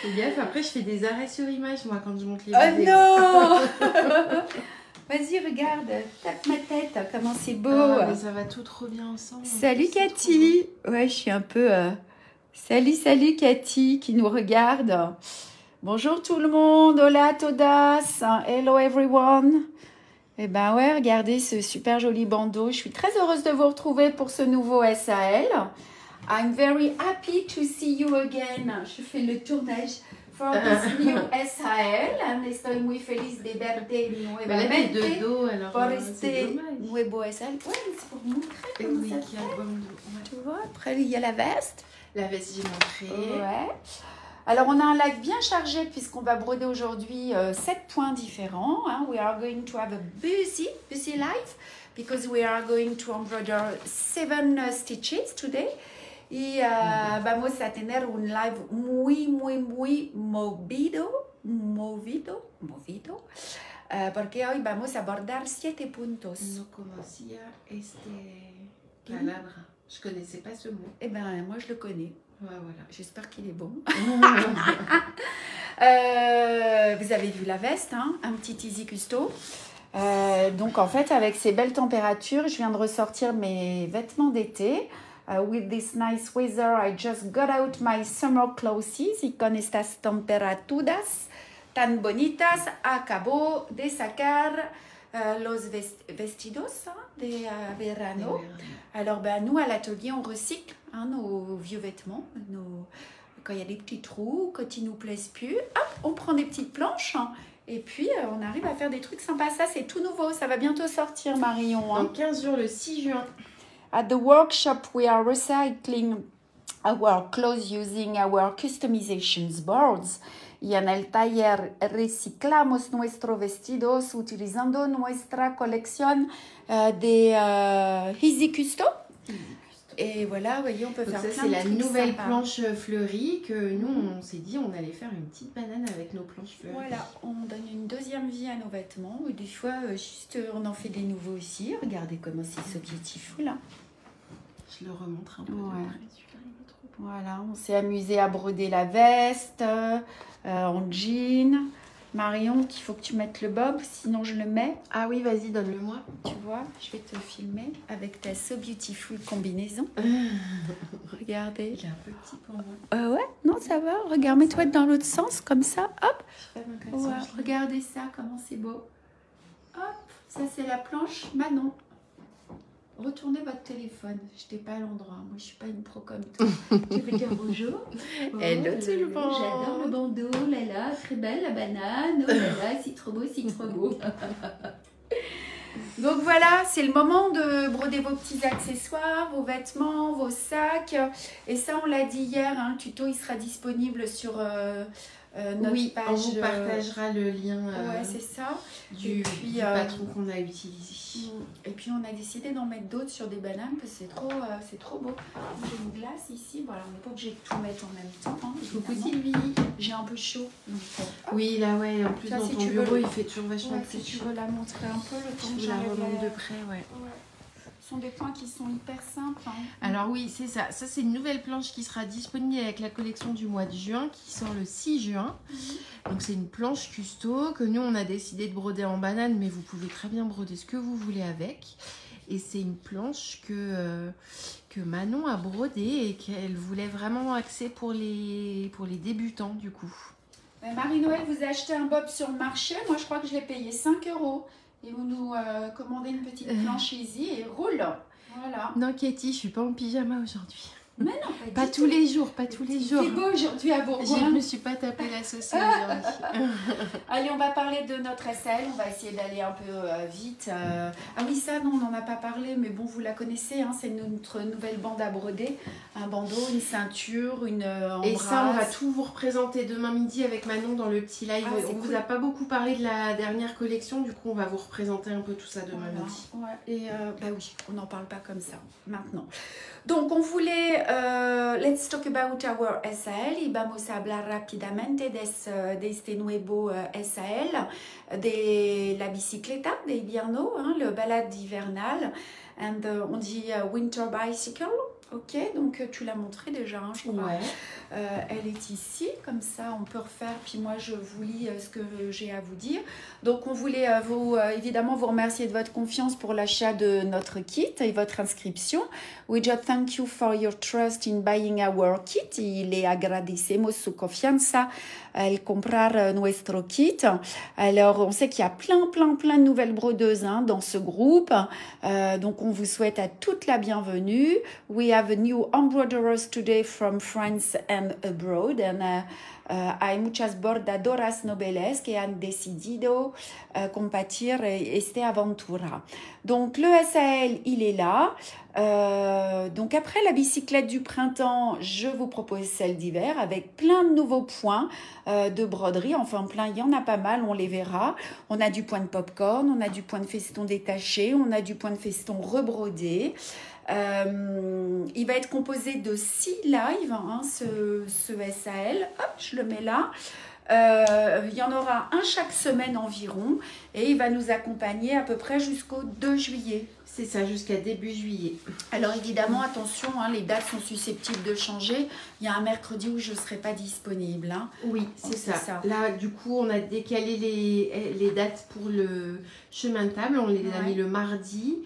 Fais gaffe, après je fais des arrêts sur image moi quand je monte les Oh vidéos. non. Vas-y, regarde, tape ma tête, comment c'est beau. Ah, mais ça va tout trop bien ensemble. Salut C'est Cathy. Ouais, je suis un peu... Salut Cathy qui nous regarde. Bonjour tout le monde, hola todas, hello everyone. Eh ben ouais, regardez ce super joli bandeau. Je suis très heureuse de vous retrouver pour ce nouveau SAL. I'm very happy to see you again. Je fais le tournage for this new SAL. Estoy muy feliz de verte nuevamente. de dos, alors Por c'est este dommage. nuevo SAL. Ouais, mais c'est pour vous montrer Et comment oui, ça qui a se fait. le baume de- ouais. Tu vois, après il y a la veste. La veste, j'ai montré. Ouais. Alors, on a un live bien chargé puisqu'on va broder aujourd'hui 7 points différents. Hein. We are going to have a busy live because we are going to embroider 7 stitches today. Y vamos a tener un live muy movido. Porque hoy vamos a abordar 7 puntos. No conocía palabra. Je connaissais pas ce mot. Eh ben, moi, je le connais. Ouais, voilà. J'espère qu'il est bon. Vous avez vu la veste, hein, un petit Easy Custo. Donc en fait, avec ces belles températures, je viens de ressortir mes vêtements d'été. With this nice weather, I just got out my summer clothes. Y con estas temperaturas tan bonitas, acabo de sacar los vestidos de verano. Alors, ben, nous, à l'atelier, on recycle hein, nos vieux vêtements. Quand il y a des petits trous, quand ils nous plaisent plus, hop, on prend des petites planches hein, et puis on arrive à faire des trucs sympas. Ça, c'est tout nouveau. Ça va bientôt sortir, Marion. Hein. Dans 15 jours, le 6 juin. At the workshop, we are recycling our clothes using our customizations boards. Y en el taller reciclamos nuestros vestidos utilizando nuestra colección de Easy Custo. Et voilà, vous voyez, on peut Donc faire ça, plein c'est de la trucs nouvelle sympas. planche fleurie que nous, on s'est dit, on allait faire une petite banane avec nos planches fleuries. Voilà, on donne une deuxième vie à nos vêtements. Et des fois, juste, on en fait des nouveaux aussi. Regardez comment c'est so beautiful, là. Je le remontre un peu Ouais. de près. Celui-là, il est trop beau. Voilà, on s'est amusé à broder la veste en jean. Marion, il faut que tu mettes le bob, sinon je le mets. Ah oui, vas-y, donne-le-moi. Tu vois, je vais te filmer avec ta So Beautiful combinaison. Regardez. Il est un peu petit pour moi. Ouais, non, ça va. Regarde, mets-toi dans l'autre sens, comme ça. Hop. Je fais ma Ouais, façon. regardez ça, comment c'est beau. Hop, ça c'est la planche Manon. Retournez votre téléphone. Je n'étais pas à l'endroit. Moi, je suis pas une pro comme toi. Je vais dire bonjour. Hello tout le monde. J'adore le bandeau. Oh là là, très belle la banane. Oh là là, c'est trop beau, c'est trop beau. Donc voilà, c'est le moment de broder vos petits accessoires, vos vêtements, vos sacs. Et ça, on l'a dit hier, hein, le tuto il sera disponible sur notre Oui, page. on vous partagera le lien Ouais, c'est ça. du patron qu'on a utilisé. Et puis on a décidé d'en mettre d'autres sur des bananes parce que c'est trop beau. J'ai une glace ici, voilà, on n'est pas obligé de tout mettre en même temps. Hein, Coucou évidemment. Sylvie. J'ai un peu chaud. Donc, Oui, là, ouais, en plus Ça, dans si ton tu veux bureau, le- il fait toujours vachement ouais, si plus tu chaud. veux la montrer un peu, le temps que Je la j'arrive remonte à- de près, ouais. Ouais. Ce sont des points qui sont hyper simples. Hein. Alors oui, c'est ça. Ça, c'est une nouvelle planche qui sera disponible avec la collection du mois de juin, qui sort le 6 juin. Donc c'est une planche custo que nous, on a décidé de broder en banane, mais vous pouvez très bien broder ce que vous voulez avec. Et c'est une planche que Manon a brodée et qu'elle voulait vraiment axer pour les débutants, du coup. Marie-Noël vous a acheté un bob sur le marché. Moi, je crois que je l'ai payé 5 €. Et vous nous commandez une petite planche easy et roule. Voilà. Non, Katie, je suis pas en pyjama aujourd'hui. Mais non, Pas tous les jours, pas tous les jours. C'est beau aujourd'hui à Je Bourgoin. ne me suis pas tapé la sauce aujourd'hui. Allez, on va parler de notre SL. On va essayer d'aller un peu vite. Ah oui, ça, non, on n'en a pas parlé, mais bon, vous la connaissez. Hein, c'est notre nouvelle bande à broder. Un bandeau, une ceinture, une embrasse. Et ça, on va tout vous représenter demain midi avec Manon dans le petit live. Ah, c'est on cool. vous a pas beaucoup parlé de la dernière collection, du coup, on va vous représenter un peu tout ça demain Voilà. midi. Ouais. Et bah oui, on n'en parle pas comme ça maintenant. Donc, on voulait... let's talk about our SAL. Y vamos a hablar rápidamente de este nuevo SAL, de la bicicleta de invierno, hein, le balade hivernale. And on dit winter bicycle Ok, donc tu l'as montré déjà, hein, je crois. Ouais. Elle est ici, comme ça on peut refaire, puis moi je vous lis ce que j'ai à vous dire. Donc on voulait évidemment vous remercier de votre confiance pour l'achat de notre kit et votre inscription. We just thank you for your trust in buying our kit y le agradecemos su confianza al comprar nuestro kit. Alors on sait qu'il y a plein de nouvelles brodeuses hein, dans ce groupe, donc on vous souhaite à toute la bienvenue. We have new embroiderers today from France and abroad, and hay muchas bordadoras nobles que han decidido compartir esta aventura. Donc le SAL, il est là. Donc après la bicyclette du printemps, je vous propose celle d'hiver avec plein de nouveaux points de broderie. Enfin plein, il y en a pas mal, on les verra. On a du point de popcorn, on a du point de feston détaché, on a du point de feston rebrodé. Il va être composé de 6 lives, hein, ce SAL. Hop, je le mets là. Il y en aura un chaque semaine environ et il va nous accompagner à peu près jusqu'au 2 juillet. C'est ça, jusqu'à début juillet. Alors évidemment, attention, hein, les dates sont susceptibles de changer. Il y a un mercredi où je ne serai pas disponible. Hein. Oui, c'est ça. Là, du coup, on a décalé les dates pour le chemin de table. On les a mis le mardi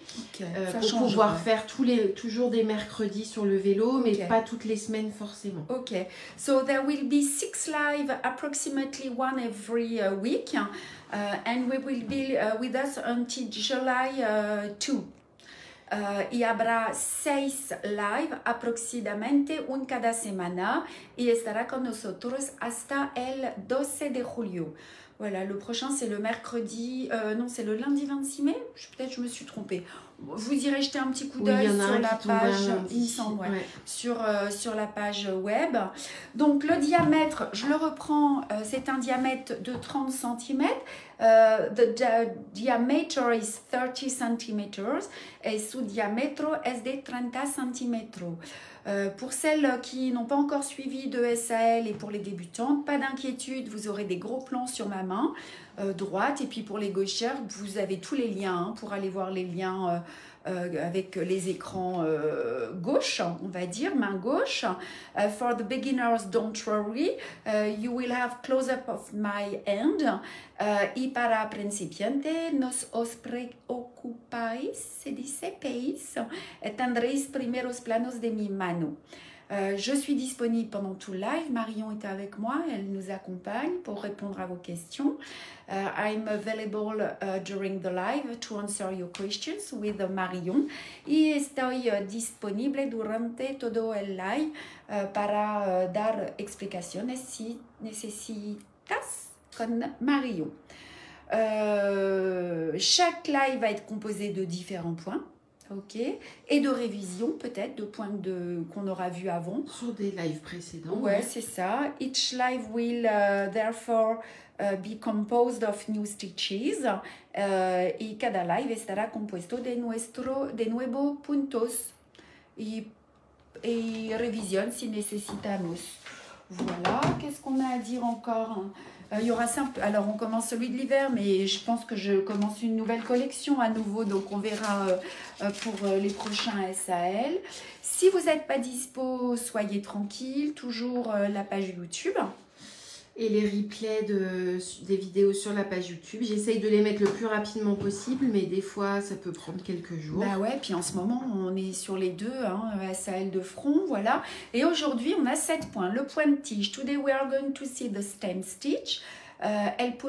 pour pouvoir faire toujours des mercredis sur le vélo, mais pas toutes les semaines forcément. Ok. So there will be 6 live, approximately one every week. And we will be with us until July 2. Y habrá 6 live aproximadamente un cada semana y estará con nosotros hasta el 12 de julio. Voilà, le prochain c'est le mercredi, non c'est le lundi 26 mai, peut-être je me suis trompée. Vous irez jeter un petit coup d'œil sur la page, il me semble, sur la page web. Donc le diamètre, je le reprends, c'est un diamètre de 30 cm. The diameter is 30 cm et su diametro es de 30 cm. Pour celles qui n'ont pas encore suivi de SAL et pour les débutantes, pas d'inquiétude, vous aurez des gros plans sur ma main droite. Et puis pour les gauchères, vous avez tous les liens hein, pour aller voir les liens avec les écrans gauche, on va dire, main gauche. For the beginners, don't worry, you will have close-up of my hand. Y para principiantes, nos os preocupáis, se dice país, tendréis primeros planos de mi mano. Je suis disponible pendant tout le live. Marion est avec moi, elle nous accompagne pour répondre à vos questions. I'm available during the live to answer your questions with Marion. Y estoy disponible durante todo el live para dar explicaciones si necesitas con Marion. Chaque live va être composé de différents points. Ok, et de révision peut-être de points qu'on aura vu avant. Sur des lives précédents. Ouais, c'est ça. Each live will therefore be composed of new stitches. Y cada live estará compuesto de nuevos puntos. Y revisión si necesitamos. Voilà, qu'est-ce qu'on a à dire encore? Il y aura simple. Alors on commence celui de l'hiver, mais je pense que je commence une nouvelle collection à nouveau, donc on verra pour les prochains SAL. Si vous n'êtes pas dispo, soyez tranquille, toujours la page YouTube. Et les replays des vidéos sur la page YouTube. J'essaye de les mettre le plus rapidement possible, mais des fois, ça peut prendre quelques jours. Bah ouais, puis en ce moment, on est sur les deux, hein, SAL de front, voilà. Et aujourd'hui, on a 7 points. Le point de tige. Today, we are going to see the stem stitch.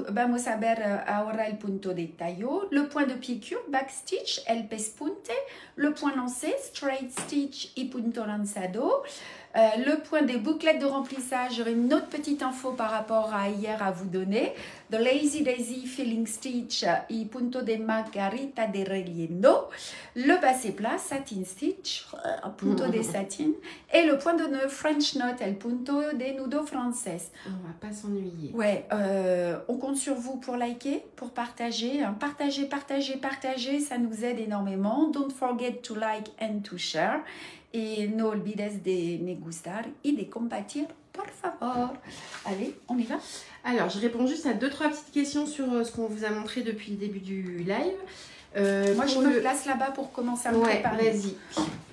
Vamos a ver ahora el punto de tallo. Le point de piqûre, back stitch, el pespunte. Le point lancé, straight stitch y punto lanzado. Le point des bouclettes de remplissage, j'aurai une autre petite info par rapport à hier à vous donner. The Lazy Daisy Filling Stitch y punto de margarita de relleno. Le basset plat, satin stitch, punto de satin. Et le point de nœud French knot, el punto de nudo francés. On va pas s'ennuyer. Ouais, on compte sur vous pour liker, pour partager. Partagez, ça nous aide énormément. Don't forget to like and to share. Et no olvides de me gustar y de compartir, por favor. Allez, on y va? Alors, je réponds juste à 2-3 petites questions sur ce qu'on vous a montré depuis le début du live. Moi, je me place là-bas pour commencer à me préparer. Vas-y.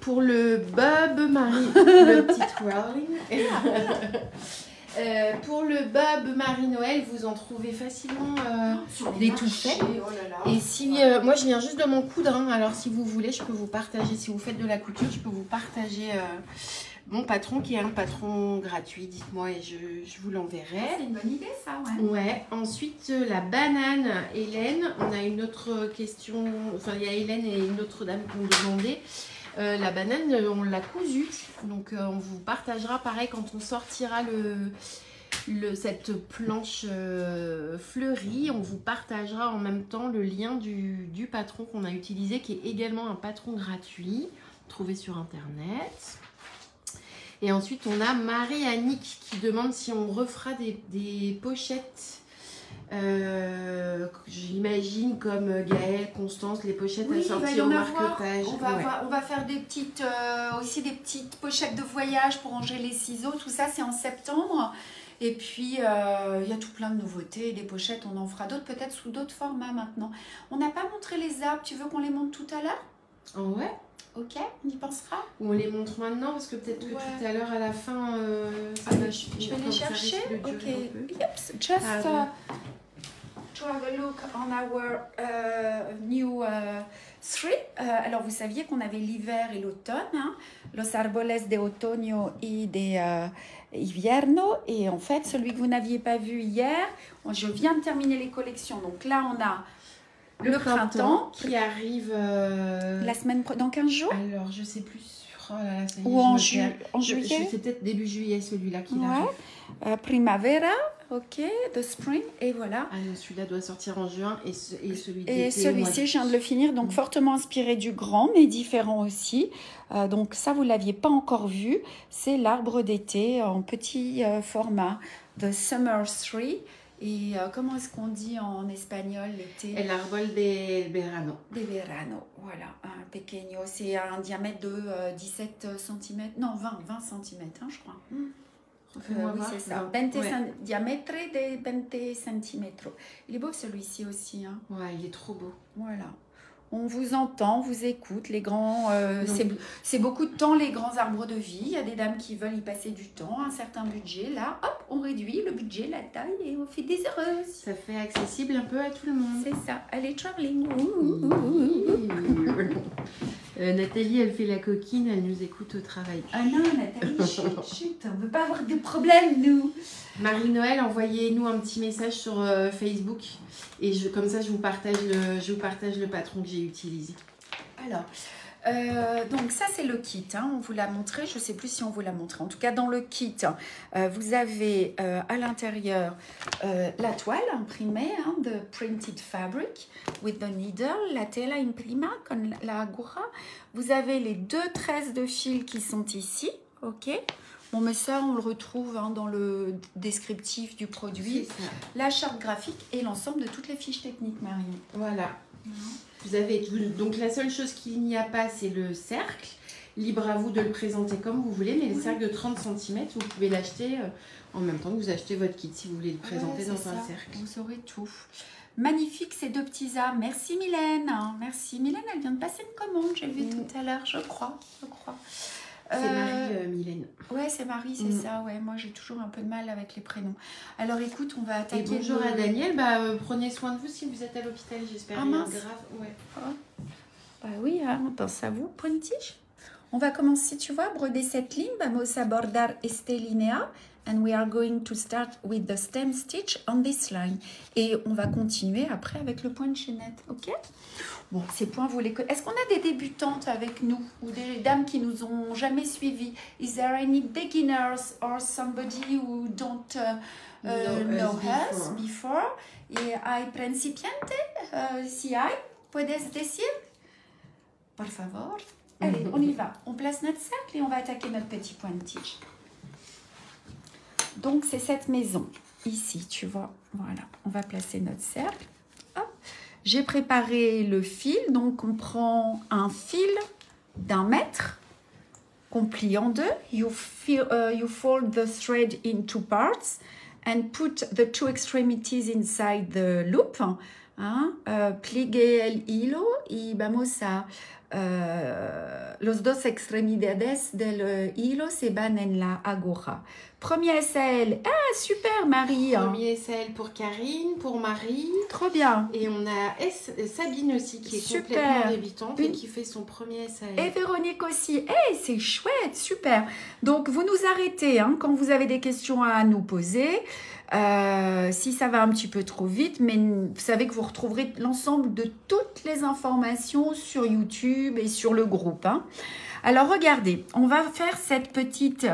Pour le Bob Marie, le petit twirling. Pour le Bob Marie-Noël, vous en trouvez facilement des tout faits. Oh là là. Et si, moi je viens juste de m'en coudre, hein, alors si vous voulez, je peux vous partager, si vous faites de la couture, je peux vous partager mon patron qui est un patron gratuit, dites-moi et je vous l'enverrai. C'est une bonne idée ça, ouais. Ouais, ensuite la banane, Hélène, on a une autre question, enfin il y a Hélène et une autre dame qui ont demandé. La banane, on l'a cousue, donc on vous partagera pareil quand on sortira cette planche fleurie, on vous partagera en même temps le lien du patron qu'on a utilisé, qui est également un patron gratuit, trouvé sur internet. Et ensuite on a Marie-Annick qui demande si on refera des pochettes. J'imagine comme Gaëlle, Constance, les pochettes assorties au marque-page. On va faire des petites, aussi des petites pochettes de voyage pour ranger les ciseaux. Tout ça, c'est en septembre. Et puis, il y a tout plein de nouveautés. Des pochettes, on en fera d'autres, peut-être sous d'autres formats maintenant. On n'a pas montré les arbres. Tu veux qu'on les montre tout à l'heure? Oh ouais. Ok, on y pensera. Ou on les montre maintenant parce que peut-être que tout à l'heure à la fin, je vais les chercher. Ok. Yep. Just to have a look on our new tree. Alors vous saviez qu'on avait l'hiver et l'automne, hein? Los árboles de otoño y de invierno. Et en fait, celui que vous n'aviez pas vu hier, je viens de terminer les collections. Donc là, on a le printemps qui arrive la semaine dans 15 jours. Alors je sais plus. Oh là là, ça y est, ou en juillet. C'est peut-être début juillet celui-là qui arrive. Primavera, ok, the spring, et voilà. Ah, celui-là doit sortir en juin et celui et celui-ci, je viens de le finir, donc fortement inspiré du grand, mais différent aussi. Donc ça, vous l'aviez pas encore vu. C'est l'arbre d'été en petit format, the summer tree. Et comment est-ce qu'on dit en espagnol l'été? El árbol de verano. De verano, voilà, un pequeño. C'est un diamètre de 17 cm, non 20 cm, hein, je crois. Oui, c'est ça. Diamètre de 20 cm. Il est beau celui-ci aussi. Hein. Ouais, il est trop beau. Voilà. On vous entend, vous écoute. Les grands, c'est beaucoup de temps, les grands arbres de vie. Il y a des dames qui veulent y passer du temps, un certain budget. Là, hop, on réduit le budget, la taille et on fait des heureuses. Ça fait accessible un peu à tout le monde. C'est ça. Allez, traveling. Nathalie, elle fait la coquine, elle nous écoute au travail. Ah non, Nathalie, chut, on ne veut pas avoir de problème, nous. Marie-Noël, envoyez-nous un petit message sur Facebook et comme ça, je vous partage le patron que j'ai utilisé. Alors, donc ça, c'est le kit. Hein, on vous l'a montré, je ne sais plus si on vous l'a montré. En tout cas, dans le kit, vous avez à l'intérieur la toile imprimée, hein, de printed fabric with the needle, la tela imprima con la aguja. Vous avez les 2 tresses de fil qui sont ici, ok. Bon, mais ça, on le retrouve hein, dans le descriptif du produit, la charte graphique et l'ensemble de toutes les fiches techniques, Marion. Voilà. Vous avez donc la seule chose qu'il n'y a pas, c'est le cercle. Libre à vous de le présenter comme vous voulez, mais le cercle de 30 cm, vous pouvez l'acheter en même temps que vous achetez votre kit si vous voulez le présenter dans un cercle. Vous saurez tout. Magnifique ces 2 petits arbres. Merci Mylène. Merci Mylène, elle vient de passer une commande, j'ai vu tout à l'heure, je crois. C'est Marie, Mylène. Ouais, c'est Marie, c'est ça. Ouais, moi, j'ai toujours un peu de mal avec les prénoms. Alors, écoute, on va attaquer. Et bonjour à Daniel. Prenez soin de vous si vous êtes à l'hôpital, j'espère. Ah mince. Grave. Ouais. Oh. Bah oui, hein, on pense à vous. Pour une tige. On va commencer, tu vois, broder cette ligne. Vamos a bordar este linea. And we are going to start with the stem stitch on this line. Et on va continuer après avec le point de chaînette, ok? Bon, ces points, vous les connaissez. Est-ce qu'on a des débutantes avec nous ou des dames qui nous ont jamais suivis? Is there any beginners or somebody who don't know us before? Y hay principiante? Si hay, puedes decir? Por favor. Allez, on y va. On place notre cercle et on va attaquer notre petit point de tige. Donc, c'est cette maison, ici, tu vois. Voilà, on va placer notre cercle. J'ai préparé le fil, donc on prend un fil d'1 mètre qu'on plie en 2. You fold the thread in 2 parts and put the 2 extremities inside the loop. Hein? Pligue el hilo y vamos a los dos extremidades del hilo se van en la aguja. Premier SL. Ah, super, Marie. Premier SL pour Karine, pour Marie. Trop bien. Et on a Sabine aussi qui est Super. complètement débutante et qui fait son premier SL. Et Véronique aussi. Hey, c'est chouette, super. Donc, vous nous arrêtez hein, quand vous avez des questions à nous poser. Si ça va un petit peu trop vite, mais vous savez que vous retrouverez l'ensemble de toutes les informations sur YouTube et sur le groupe. Hein. Alors, regardez, on va faire cette petite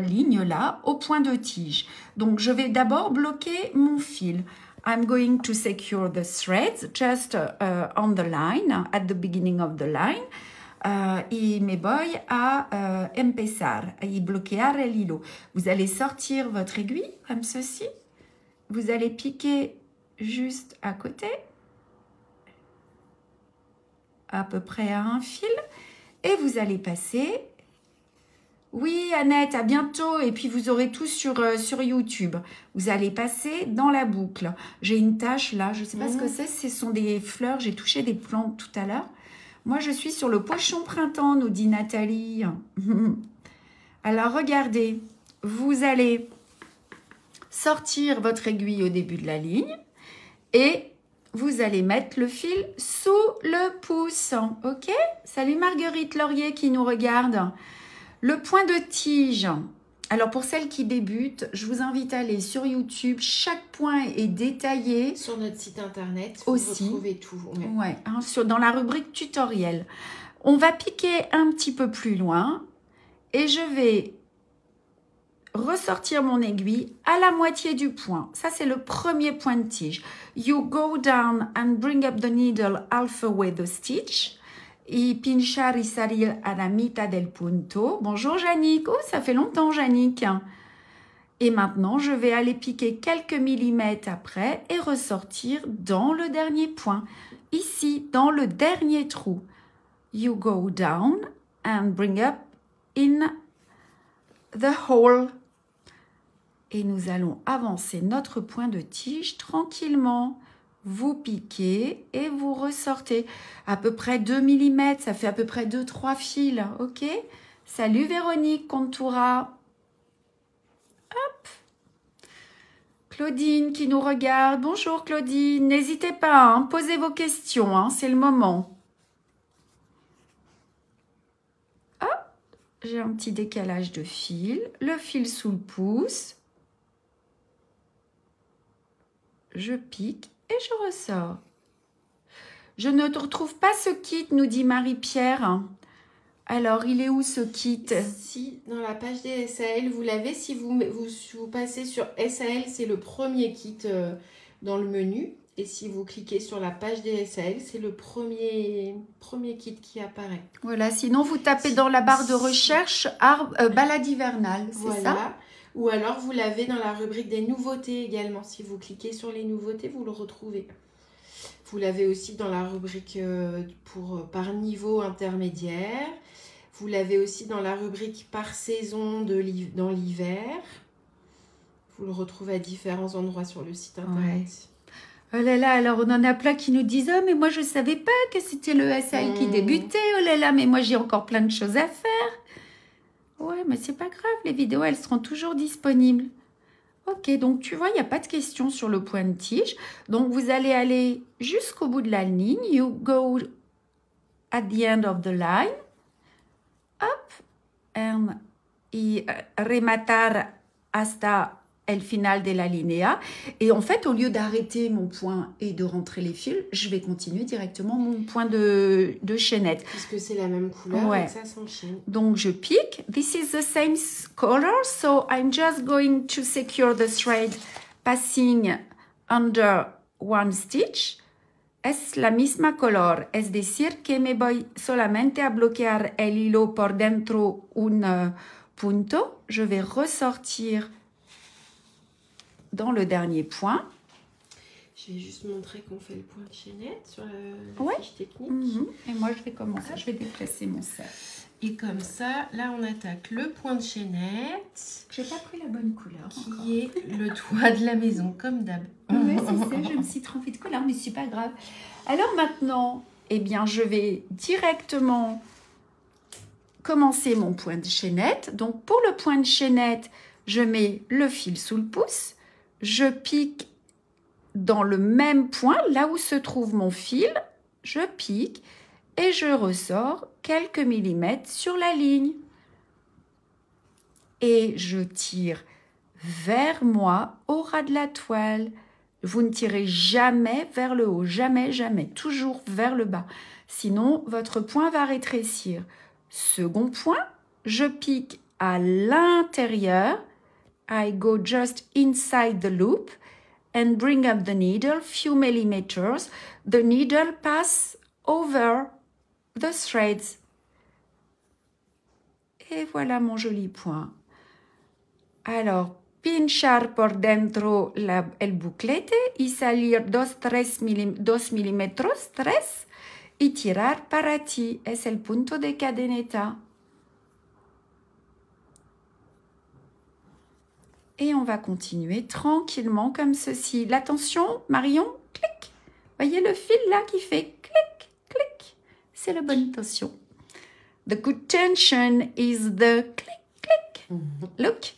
ligne-là au point de tige. Donc, je vais d'abord bloquer mon fil. I'm going to secure the threads just on the line, at the beginning of the line. Y me voy a empezar, y bloquear el hilo. Vous allez sortir votre aiguille comme ceci. Vous allez piquer juste à côté, à peu près à un fil. Et vous allez passer. Oui, Annette, à bientôt. Et puis, vous aurez tout sur YouTube. Vous allez passer dans la boucle. J'ai une tache là. Je ne sais pas ce que c'est. Ce sont des fleurs. J'ai touché des plantes tout à l'heure. Moi, je suis sur le pochon printemps, nous dit Nathalie. Alors, regardez. Vous allez sortir votre aiguille au début de la ligne. Et vous allez mettre le fil sous le pouce. OK? Salut Marguerite Laurier qui nous regarde. Le point de tige. Alors, pour celles qui débutent, je vous invite à aller sur YouTube. Chaque point est détaillé. Sur notre site internet, aussi. Vous retrouvez tout. Ouais, hein, dans la rubrique tutoriel. On va piquer un petit peu plus loin. Et je vais ressortir mon aiguille à la moitié du point. Ça, c'est le premier point de tige. You go down and bring up the needle halfway the stitch. Y pinchar y salir a la mitad del punto. Bonjour, Jannick. Oh, ça fait longtemps, Jannick. Et maintenant, je vais aller piquer quelques millimètres après et ressortir dans le dernier point. Ici, dans le dernier trou. You go down and bring up in the hole. Et nous allons avancer notre point de tige tranquillement. Vous piquez et vous ressortez. À peu près 2 mm, ça fait à peu près 2-3 fils. OK? Salut Véronique Contoura. Hop. Claudine qui nous regarde. Bonjour Claudine. N'hésitez pas, hein, posez vos questions. Hein, c'est le moment. Hop. J'ai un petit décalage de fil. Le fil sous le pouce. Je pique et je ressors. Je ne retrouve pas ce kit, nous dit Marie-Pierre. Alors, il est où ce kit? Si, dans la page des SAL, vous l'avez. Si vous passez sur SAL, c'est le premier kit dans le menu. Et si vous cliquez sur la page des SAL, c'est le premier kit qui apparaît. Voilà, sinon vous tapez dans la barre de recherche balade hivernale, c'est voilà. ça? Ou alors, vous l'avez dans la rubrique des nouveautés également. Si vous cliquez sur les nouveautés, vous le retrouvez. Vous l'avez aussi dans la rubrique par niveau intermédiaire. Vous l'avez aussi dans la rubrique par saison dans l'hiver. Vous le retrouvez à différents endroits sur le site internet. Ouais. Oh là là, alors on en a plein qui nous disent « Oh, mais moi je ne savais pas que c'était le SAL qui débutait. Oh là là, mais moi j'ai encore plein de choses à faire. » Ouais, mais c'est pas grave, les vidéos, elles seront toujours disponibles. Ok, donc tu vois, il n'y a pas de question sur le point de tige. Donc, vous allez aller jusqu'au bout de la ligne. You go at the end of the line. Hop. Y rematar hasta el final de la linea. Et en fait, au lieu d'arrêter mon point et de rentrer les fils, je vais continuer directement mon point de chaînette. Puisque c'est la même couleur, ouais. Et ça s'enchaîne. Donc, je pique. This is the same color, so I'm just going to secure the thread passing under one stitch. Es la misma color, es decir que me voy solamente a bloquear el hilo por dentro un punto. Je vais ressortir dans le dernier point. Je vais juste montrer qu'on fait le point de chaînette sur la Ouais. fiche technique. Et moi, je vais commencer. Je vais déplacer mon cercle. Et comme ça, là, on attaque le point de chaînette. J'ai pas pris la bonne couleur. Qui est le toit de la maison, comme d'hab. Oui, c'est ça. Je me suis trompée de couleur, mais c'est pas grave. Alors maintenant, eh bien, je vais directement commencer mon point de chaînette. Donc, pour le point de chaînette, je mets le fil sous le pouce. Je pique dans le même point, là où se trouve mon fil. Je pique et je ressors quelques millimètres sur la ligne. Et je tire vers moi au ras de la toile. Vous ne tirez jamais vers le haut, jamais, jamais, toujours vers le bas. Sinon, votre point va rétrécir. Second point, je pique à l'intérieur. I go just inside the loop and bring up the needle few millimeters. The needle pass over the threads. Et voilà mon joli point. Alors, pinchar por dentro el buclete y salir 2 milímetros, 3, y tirar para ti. Es el punto de cadeneta. Et on va continuer tranquillement comme ceci. L'attention, Marion, clic. Voyez le fil là qui fait clic, clic. C'est la bonne tension. The good tension is the click, click. Look.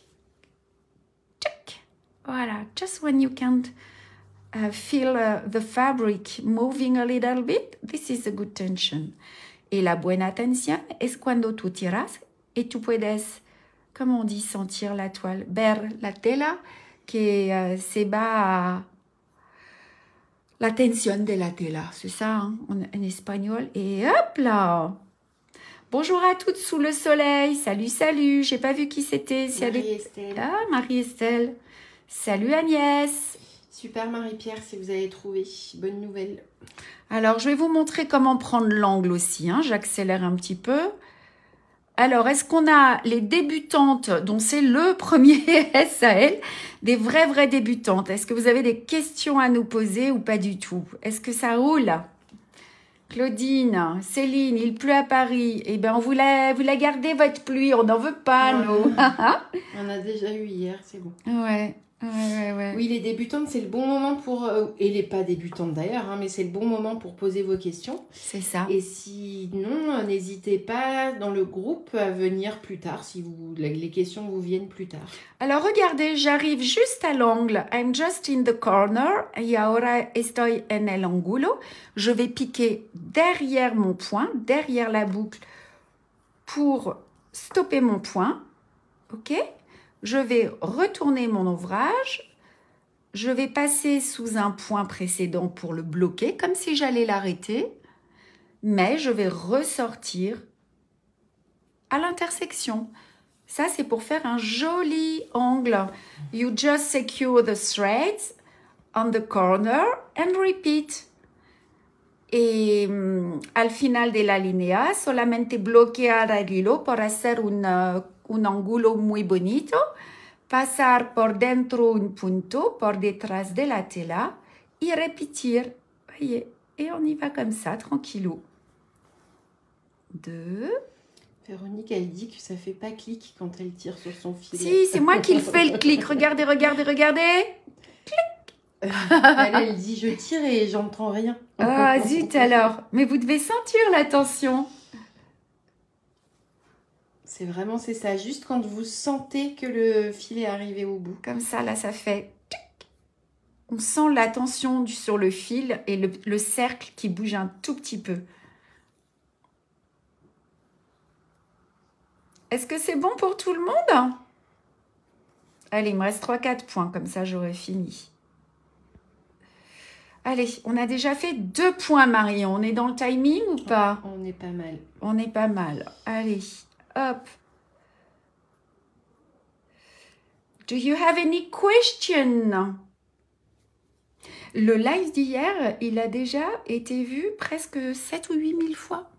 Check. Voilà. Just when you can't feel the fabric moving a little bit, this is a good tension. Y la buena tensión es cuando tú tiras y tú puedes, como on dit, sentir la toile, ver la tela que se va a la tensión de la tela. C'est ça, hein, en espagnol. Et hop là! Bonjour à toutes sous le soleil. Salut, salut. J'ai pas vu qui c'était. Si Marie-Estelle. Ah, Marie-Estelle. Salut Agnès. Super Marie-Pierre, si vous avez trouvé. Bonne nouvelle. Alors, je vais vous montrer comment prendre l'angle aussi. Hein. J'accélère un petit peu. Alors, est-ce qu'on a les débutantes, dont c'est le premier SAL, des vraies débutantes? Est-ce que vous avez des questions à nous poser ou pas du tout? Est-ce que ça roule? Claudine, Céline, il pleut à Paris. Eh bien, vous la gardez votre pluie, on n'en veut pas, nous. On a déjà eu hier, c'est bon. Ouais. Oui, les débutantes, c'est le bon moment pour... et les pas débutantes d'ailleurs, hein, mais c'est le bon moment pour poser vos questions. C'est ça. Et sinon, n'hésitez pas dans le groupe à venir plus tard, si les questions vous viennent plus tard. Alors, regardez, j'arrive juste à l'angle. I'm just in the corner. Y ahora estoy en el ángulo. Je vais piquer derrière mon point, derrière la boucle, pour stopper mon point. OK ? Je vais retourner mon ouvrage, je vais passer sous un point précédent pour le bloquer, comme si j'allais l'arrêter, mais je vais ressortir à l'intersection. Ça, c'est pour faire un joli angle. You just secure the threads on the corner and repeat. Y al final de la línea, solamente bloquear el hilo por hacer un ángulo muy bonito, pasar por dentro un punto por detrás de la tela y repetir. Voyez, et on y va comme ça, tranquillou. 2. Véronique, elle dit que ça fait pas clic quand elle tire sur son filet. Si, c'est moi qui le fais le clic. Regardez. Clic. Elle dit je tire et j'entends rien. Ah, zut alors. Mais vous devez sentir la tension. C'est ça. Juste quand vous sentez que le fil est arrivé au bout. Comme ça, là, ça fait... On sent la tension sur le fil et le cercle qui bouge un tout petit peu. Est-ce que c'est bon pour tout le monde? Allez, il me reste 3-4 points. Comme ça, j'aurai fini. Allez, on a déjà fait 2 points, Marion. On est dans le timing ou pas? On est pas mal. On est pas mal. Allez, hop. Do you have any question? Le live d'hier, il a déjà été vu presque 7 ou 8 000 fois.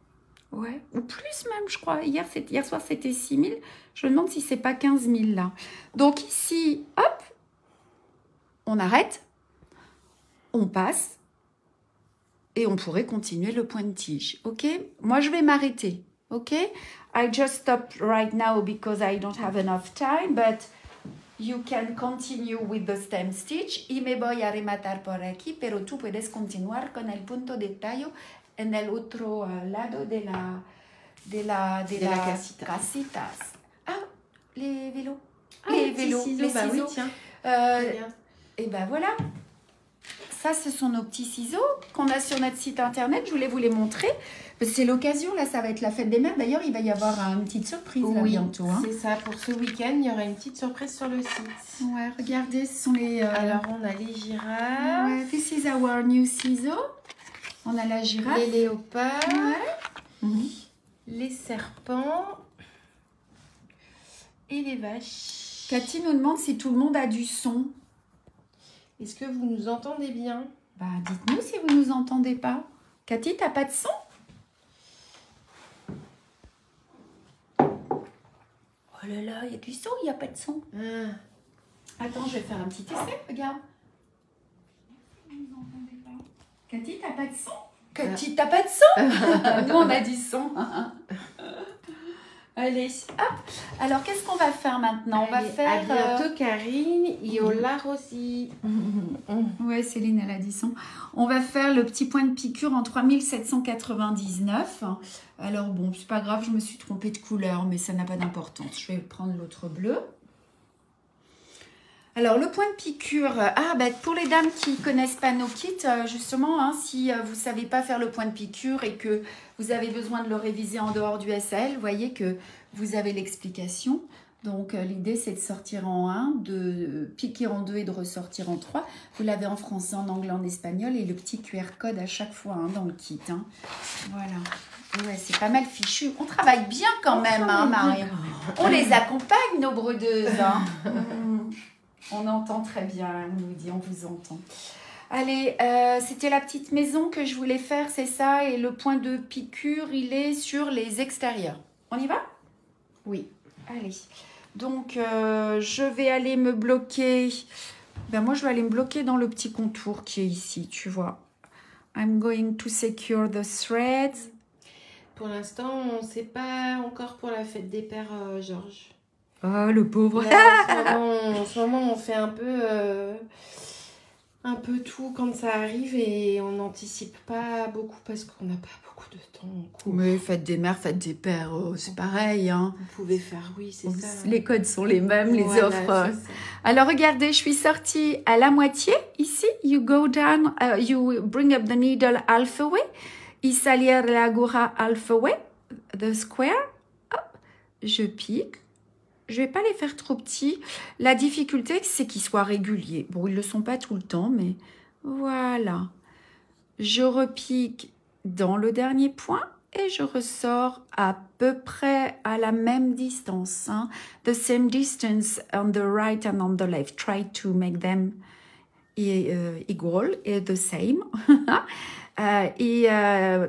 Ouais, ou plus même, je crois. Hier soir, c'était 6 000. Je me demande si c'est pas 15 000 là. Donc ici, hop, on arrête. on passe et on pourrait continuer le point de tige. Ok? Moi, je vais m'arrêter. Ok? I just stop right now because I don't have enough time, but you can continue with the stem stitch y me voy a rematar por aquí, pero tú puedes continuar con el punto de tallo en el otro lado de la casitas. Ah, les vélos. Ah, les vélos. Ciseaux, les bah ciseaux. Oui, tiens. Et ben voilà. Ça, ce sont nos petits ciseaux qu'on a sur notre site internet. Je voulais vous les montrer. C'est l'occasion, là, ça va être la fête des mères. D'ailleurs, il va y avoir une petite surprise là, bientôt. Hein. C'est ça. Pour ce week-end, il y aura une petite surprise sur le site. Ouais, regardez, ce sont les... Alors, on a les girafes. Ouais, this is our new ciseaux. On a la girafe. Les léopards. Ouais. Les serpents. Et les vaches. Cathy nous demande si tout le monde a du son. Est-ce que vous nous entendez bien? Bah, dites-nous si vous nous entendez pas. Cathy, t'as pas de son? Oh là là, il y a du son, il n'y a pas de son. Attends, je vais faire un petit essai, regarde. Vous nous entendez pas. Cathy, t'as pas de son? Cathy, t'as pas de son? Nous, on a du son. Allez, hop. Alors, qu'est-ce qu'on va faire maintenant? On va faire... À bientôt, Karine. Yola Rossi. Ouais, Céline, elle a dit son. On va faire le petit point de piqûre en 3799. Alors, bon, c'est pas grave, je me suis trompée de couleur, mais ça n'a pas d'importance. Je vais prendre l'autre bleu. Alors, le point de piqûre, pour les dames qui ne connaissent pas nos kits, justement, hein, si vous ne savez pas faire le point de piqûre et que vous avez besoin de le réviser en dehors du SL, vous voyez que vous avez l'explication. Donc, l'idée, c'est de sortir en 1, de piquer en 2 et de ressortir en 3. Vous l'avez en français, en anglais, en espagnol et le petit QR code à chaque fois hein, dans le kit. Hein. Voilà. Ouais, c'est pas mal fichu. On travaille bien quand même, hein, Marion. On les accompagne, nos brodeuses. Hein. On entend très bien, on nous dit, on vous entend. Allez, c'était la petite maison que je voulais faire, c'est ça. Et le point de piqûre, il est sur les extérieurs. On y va? Oui. Allez. Donc, je vais aller me bloquer. Ben, moi, je vais aller me bloquer dans le petit contour qui est ici, tu vois. I'm going to secure the threads. Pour l'instant, on ne sait pas encore pour la fête des pères, Georges. Oh, le pauvre. Là, en ce moment, on fait un peu tout quand ça arrive et on n'anticipe pas beaucoup parce qu'on n'a pas beaucoup de temps en cours. Mais fête des mères, fête des pères, c'est pareil. Hein. Vous pouvez faire, oui, c'est ça. Les codes sont les mêmes, les offres. Alors, regardez, je suis sortie à la moitié. Ici, you go down, you bring up the needle halfway. Y salir la aguja halfway, the square. Hop, je pique. Je ne vais pas les faire trop petits. La difficulté, c'est qu'ils soient réguliers. Bon, ils ne le sont pas tout le temps, mais voilà. Je repique dans le dernier point et je ressors à peu près à la même distance. Hein. The same distance on the right and on the left. Try to make them equal and the same. Y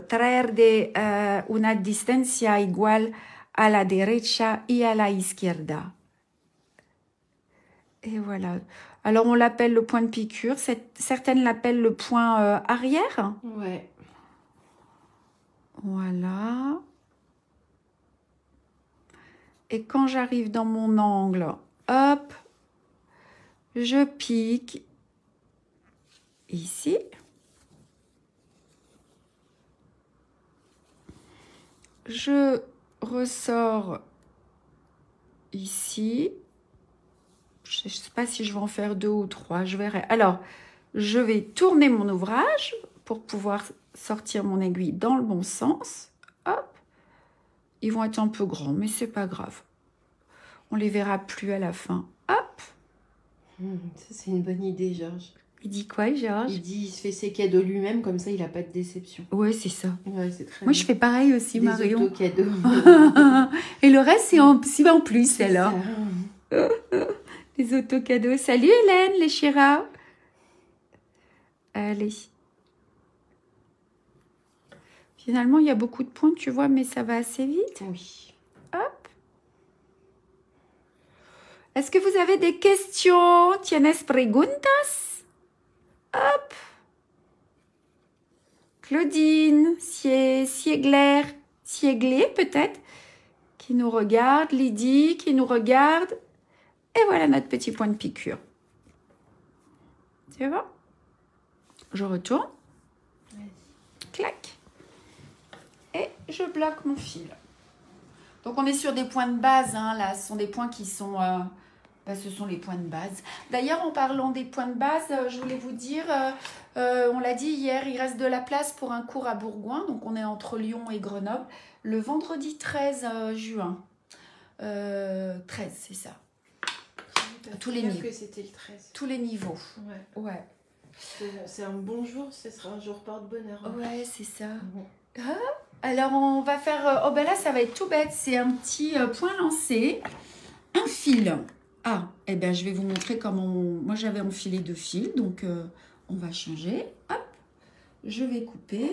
traer de una distancia igual à la derecha y à la izquierda. Et voilà. Alors, on l'appelle le point de piqûre. Certaines l'appellent le point arrière. Ouais. Voilà. Et quand j'arrive dans mon angle, hop, je pique ici. Je ressors ici. Je ne sais pas si je vais en faire 2 ou 3, je verrai. Alors, je vais tourner mon ouvrage pour pouvoir sortir mon aiguille dans le bon sens. Hop. Ils vont être un peu grands, mais c'est pas grave. On les verra plus à la fin. Hop. Ça, c'est une bonne idée, Georges. Il dit quoi, Georges? Il dit il se fait ses cadeaux lui-même, comme ça, il n'a pas de déception. Ouais, c'est ça. Ouais, c'est très Moi, bien. je fais pareil aussi, des Marion. auto-cadeaux. Et le reste, c'est en plus, alors. Ça. Les autocadeaux. Salut, Hélène, les Chira. Allez. Finalement, il y a beaucoup de points, tu vois, mais ça va assez vite. Oui. Hop. Est-ce que vous avez des questions? ¿Tienes preguntas? Hop. Claudine, Siegler, peut-être, qui nous regarde. Lydie, qui nous regarde. Et voilà notre petit point de piqûre. Tu vois? Je retourne. Clac. Et je bloque mon fil. Donc, on est sur des points de base. Hein, là, ce sont des points qui sont... ce sont les points de base. D'ailleurs, en parlant des points de base, je voulais vous dire, on l'a dit hier, il reste de la place pour un cours à Bourgoin. Donc, on est entre Lyon et Grenoble. Le vendredi 13 juin. 13, c'est ça. Tous les niveaux. Que c'était le 13. Tous les niveaux. Ouais. C'est un bon jour, ce sera un jour porte-bonheur. Ouais, c'est ça. Alors, on va faire... oh, ben là, ça va être tout bête. C'est un petit point lancé. Un fil. Ah, eh bien, je vais vous montrer comment... Moi, j'avais enfilé 2 fils. Donc, on va changer. Hop. Je vais couper.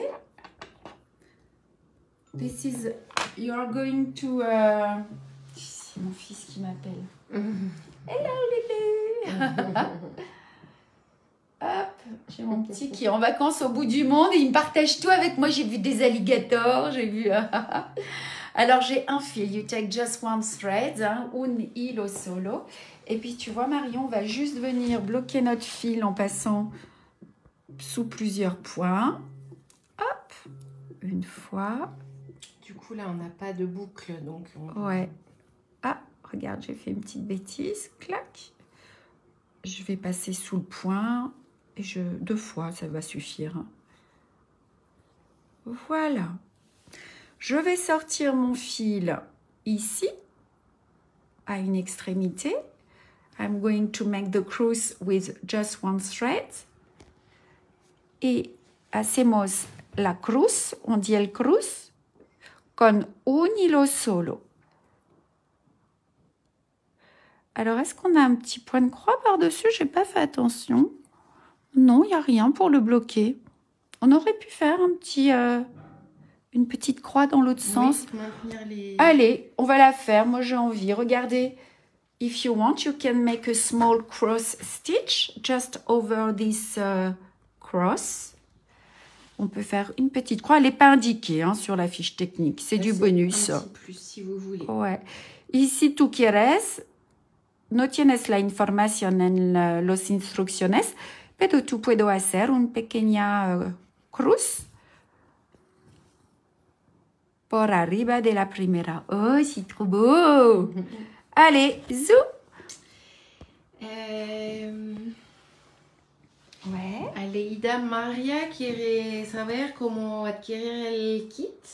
This is... You are going to... C'est mon fils qui m'appelle. Hello, Lulu. Hop, j'ai mon petit qui est en vacances au bout du monde et il me partage tout avec moi. J'ai vu des alligators, j'ai vu... Alors, j'ai un fil. You take just one thread, hein, un hilo solo. Et puis, tu vois, Marion, on va juste venir bloquer notre fil en passant sous plusieurs points. Hop, une fois. Du coup, là, on n'a pas de boucle, donc... Ouais. Ah, regarde, j'ai fait une petite bêtise. Clac. Je vais passer sous le point. Et 2 fois, ça va suffire. Voilà. Je vais sortir mon fil ici, à une extrémité. I'm going to make the cruz with just one thread. Et hacemos la cruz, on dit el cruz, con un hilo solo. Alors, est-ce qu'on a un petit point de croix par-dessus? Je n'ai pas fait attention. Non, il n'y a rien pour le bloquer. On aurait pu faire une petite croix dans l'autre sens. Allez, on va la faire. Moi, j'ai envie. Regardez. If you want, you can make a small cross stitch just over this cross. On peut faire une petite croix. Elle n'est pas indiquée hein, sur la fiche technique. C'est du bonus. Un petit plus, si vous voulez. Ouais. Ici, tú quieres. No tienes la información en los instrucciones. Pero tú puedo hacer una pequeña cruz por arriba de la primera. Oh, c'est trop beau! Allez, zou! Ouais. Aleida María quiere saber cómo adquirir el kit.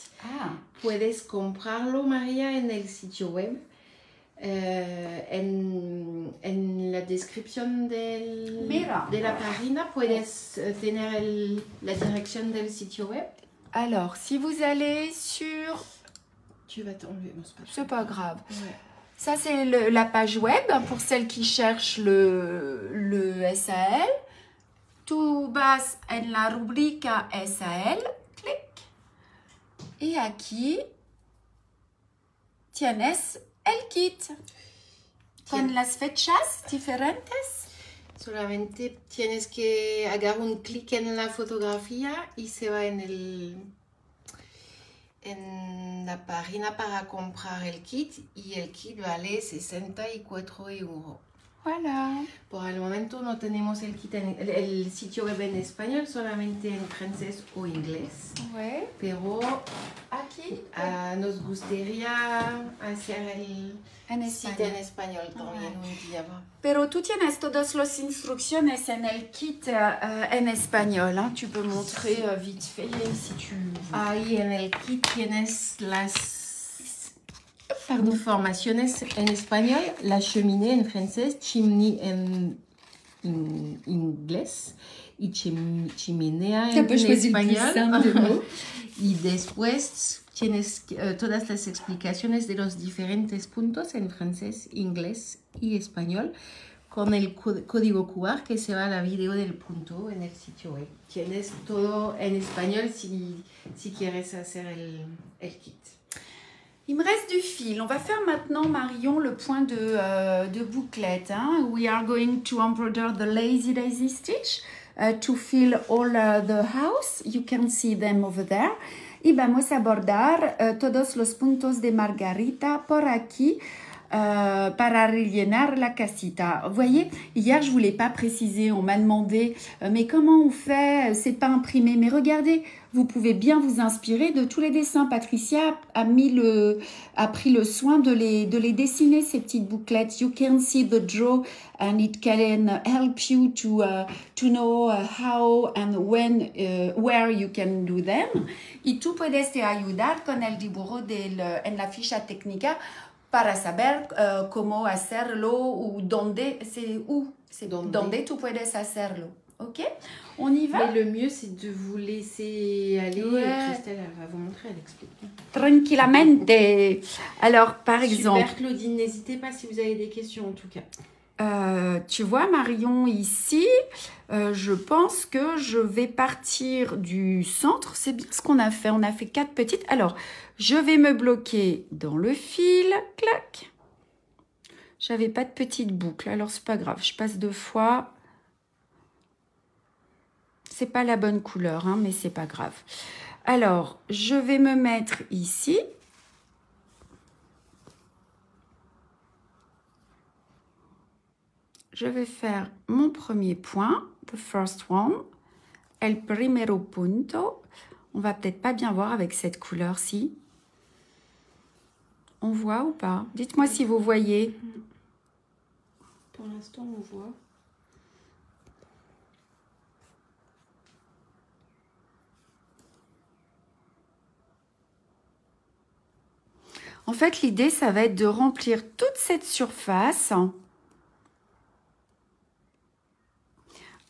Puedes comprarlo, María, en el sitio web. En la descripción de la página puedes tener la dirección del sitio web. Alors, si vous allez sur... Tu vas t'enlever, non, c'est pas grave. Ouais. Ça, c'est la page web pour celles qui cherchent le SAL. Tu vas en la rubrica SAL, clic. Et aquí tienes el kit. Con las fechas diferentes. Solamente tienes que hacer un clic en la fotografía y se va en la página para comprar el kit y el kit vale 64 €. Voilà. Por el momento no tenemos el kit el sitio web en español, solamente en francés o inglés. Ouais. Pero aquí nos gustaría hacer el en sitio en español también un día. Pero tú tienes todas las instrucciones en el kit en español. Hein? Tu peux montrer vite fait si tu veux. Ahí en el kit tienes las informaciones en español, la cheminée en francés, chimney en inglés y chimenea en español. Y después tienes todas las explicaciones de los diferentes puntos en francés, inglés y español con el código QR que se va a la video del punto en el sitio web. Tienes todo en español si quieres hacer el kit. Il me reste du fil. On va faire maintenant, Marion, le point de bouclette. Hein? We are going to embroider the lazy daisy stitch. to fill all the house. You can see them over there. Y vamos a bordar todos los puntos de margarita por aquí para rellenar la casita. Vous voyez, hier je ne vous l'ai pas précisé, on m'a demandé mais comment on fait, c'est pas imprimé. Mais regardez, vous pouvez bien vous inspirer de tous les dessins. Patricia a pris le soin de les dessiner, ces petites bouclettes. You can see the draw and it can help you to know how and when, where you can do them. Y tú puedes te ayudar con el dibujo en la ficha técnica para saber cómo hacerlo ou donde, c'est où, c'est donde tu puedes hacerlo. Ok, on y va. Mais le mieux, c'est de vous laisser aller. Ouais. Christelle, elle va vous montrer, elle explique. Tranquillamente. Alors, par exemple... Super, Claudine, n'hésitez pas si vous avez des questions, en tout cas. Tu vois, Marion, ici, je pense que je vais partir du centre. C'est bien ce qu'on a fait. On a fait 4 petites. Alors, je vais me bloquer dans le fil. Clac. J'avais pas de petite boucle. Alors, c'est pas grave. Je passe 2 fois. C'est pas la bonne couleur, hein, mais c'est pas grave. Alors, je vais me mettre ici. Je vais faire mon premier point, the first one, el primero punto. On va peut-être pas bien voir avec cette couleur-ci. On voit ou pas? Dites-moi si vous voyez. Pour l'instant, on voit. En fait, l'idée, ça va être de remplir toute cette surface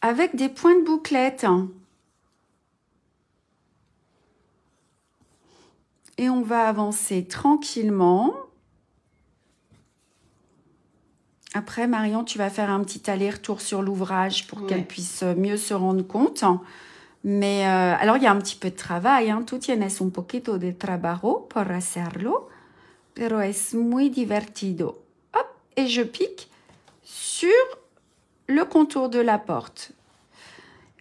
avec des points de bouclette. Et on va avancer tranquillement. Après, Marion, tu vas faire un petit aller-retour sur l'ouvrage pour qu'elle puisse mieux se rendre compte. Mais, alors, il y a un petit peu de travail. Hein. Tú tienes un poquito de trabajo por hacerlo, pero es muy divertido. Hop, et je pique sur le contour de la porte.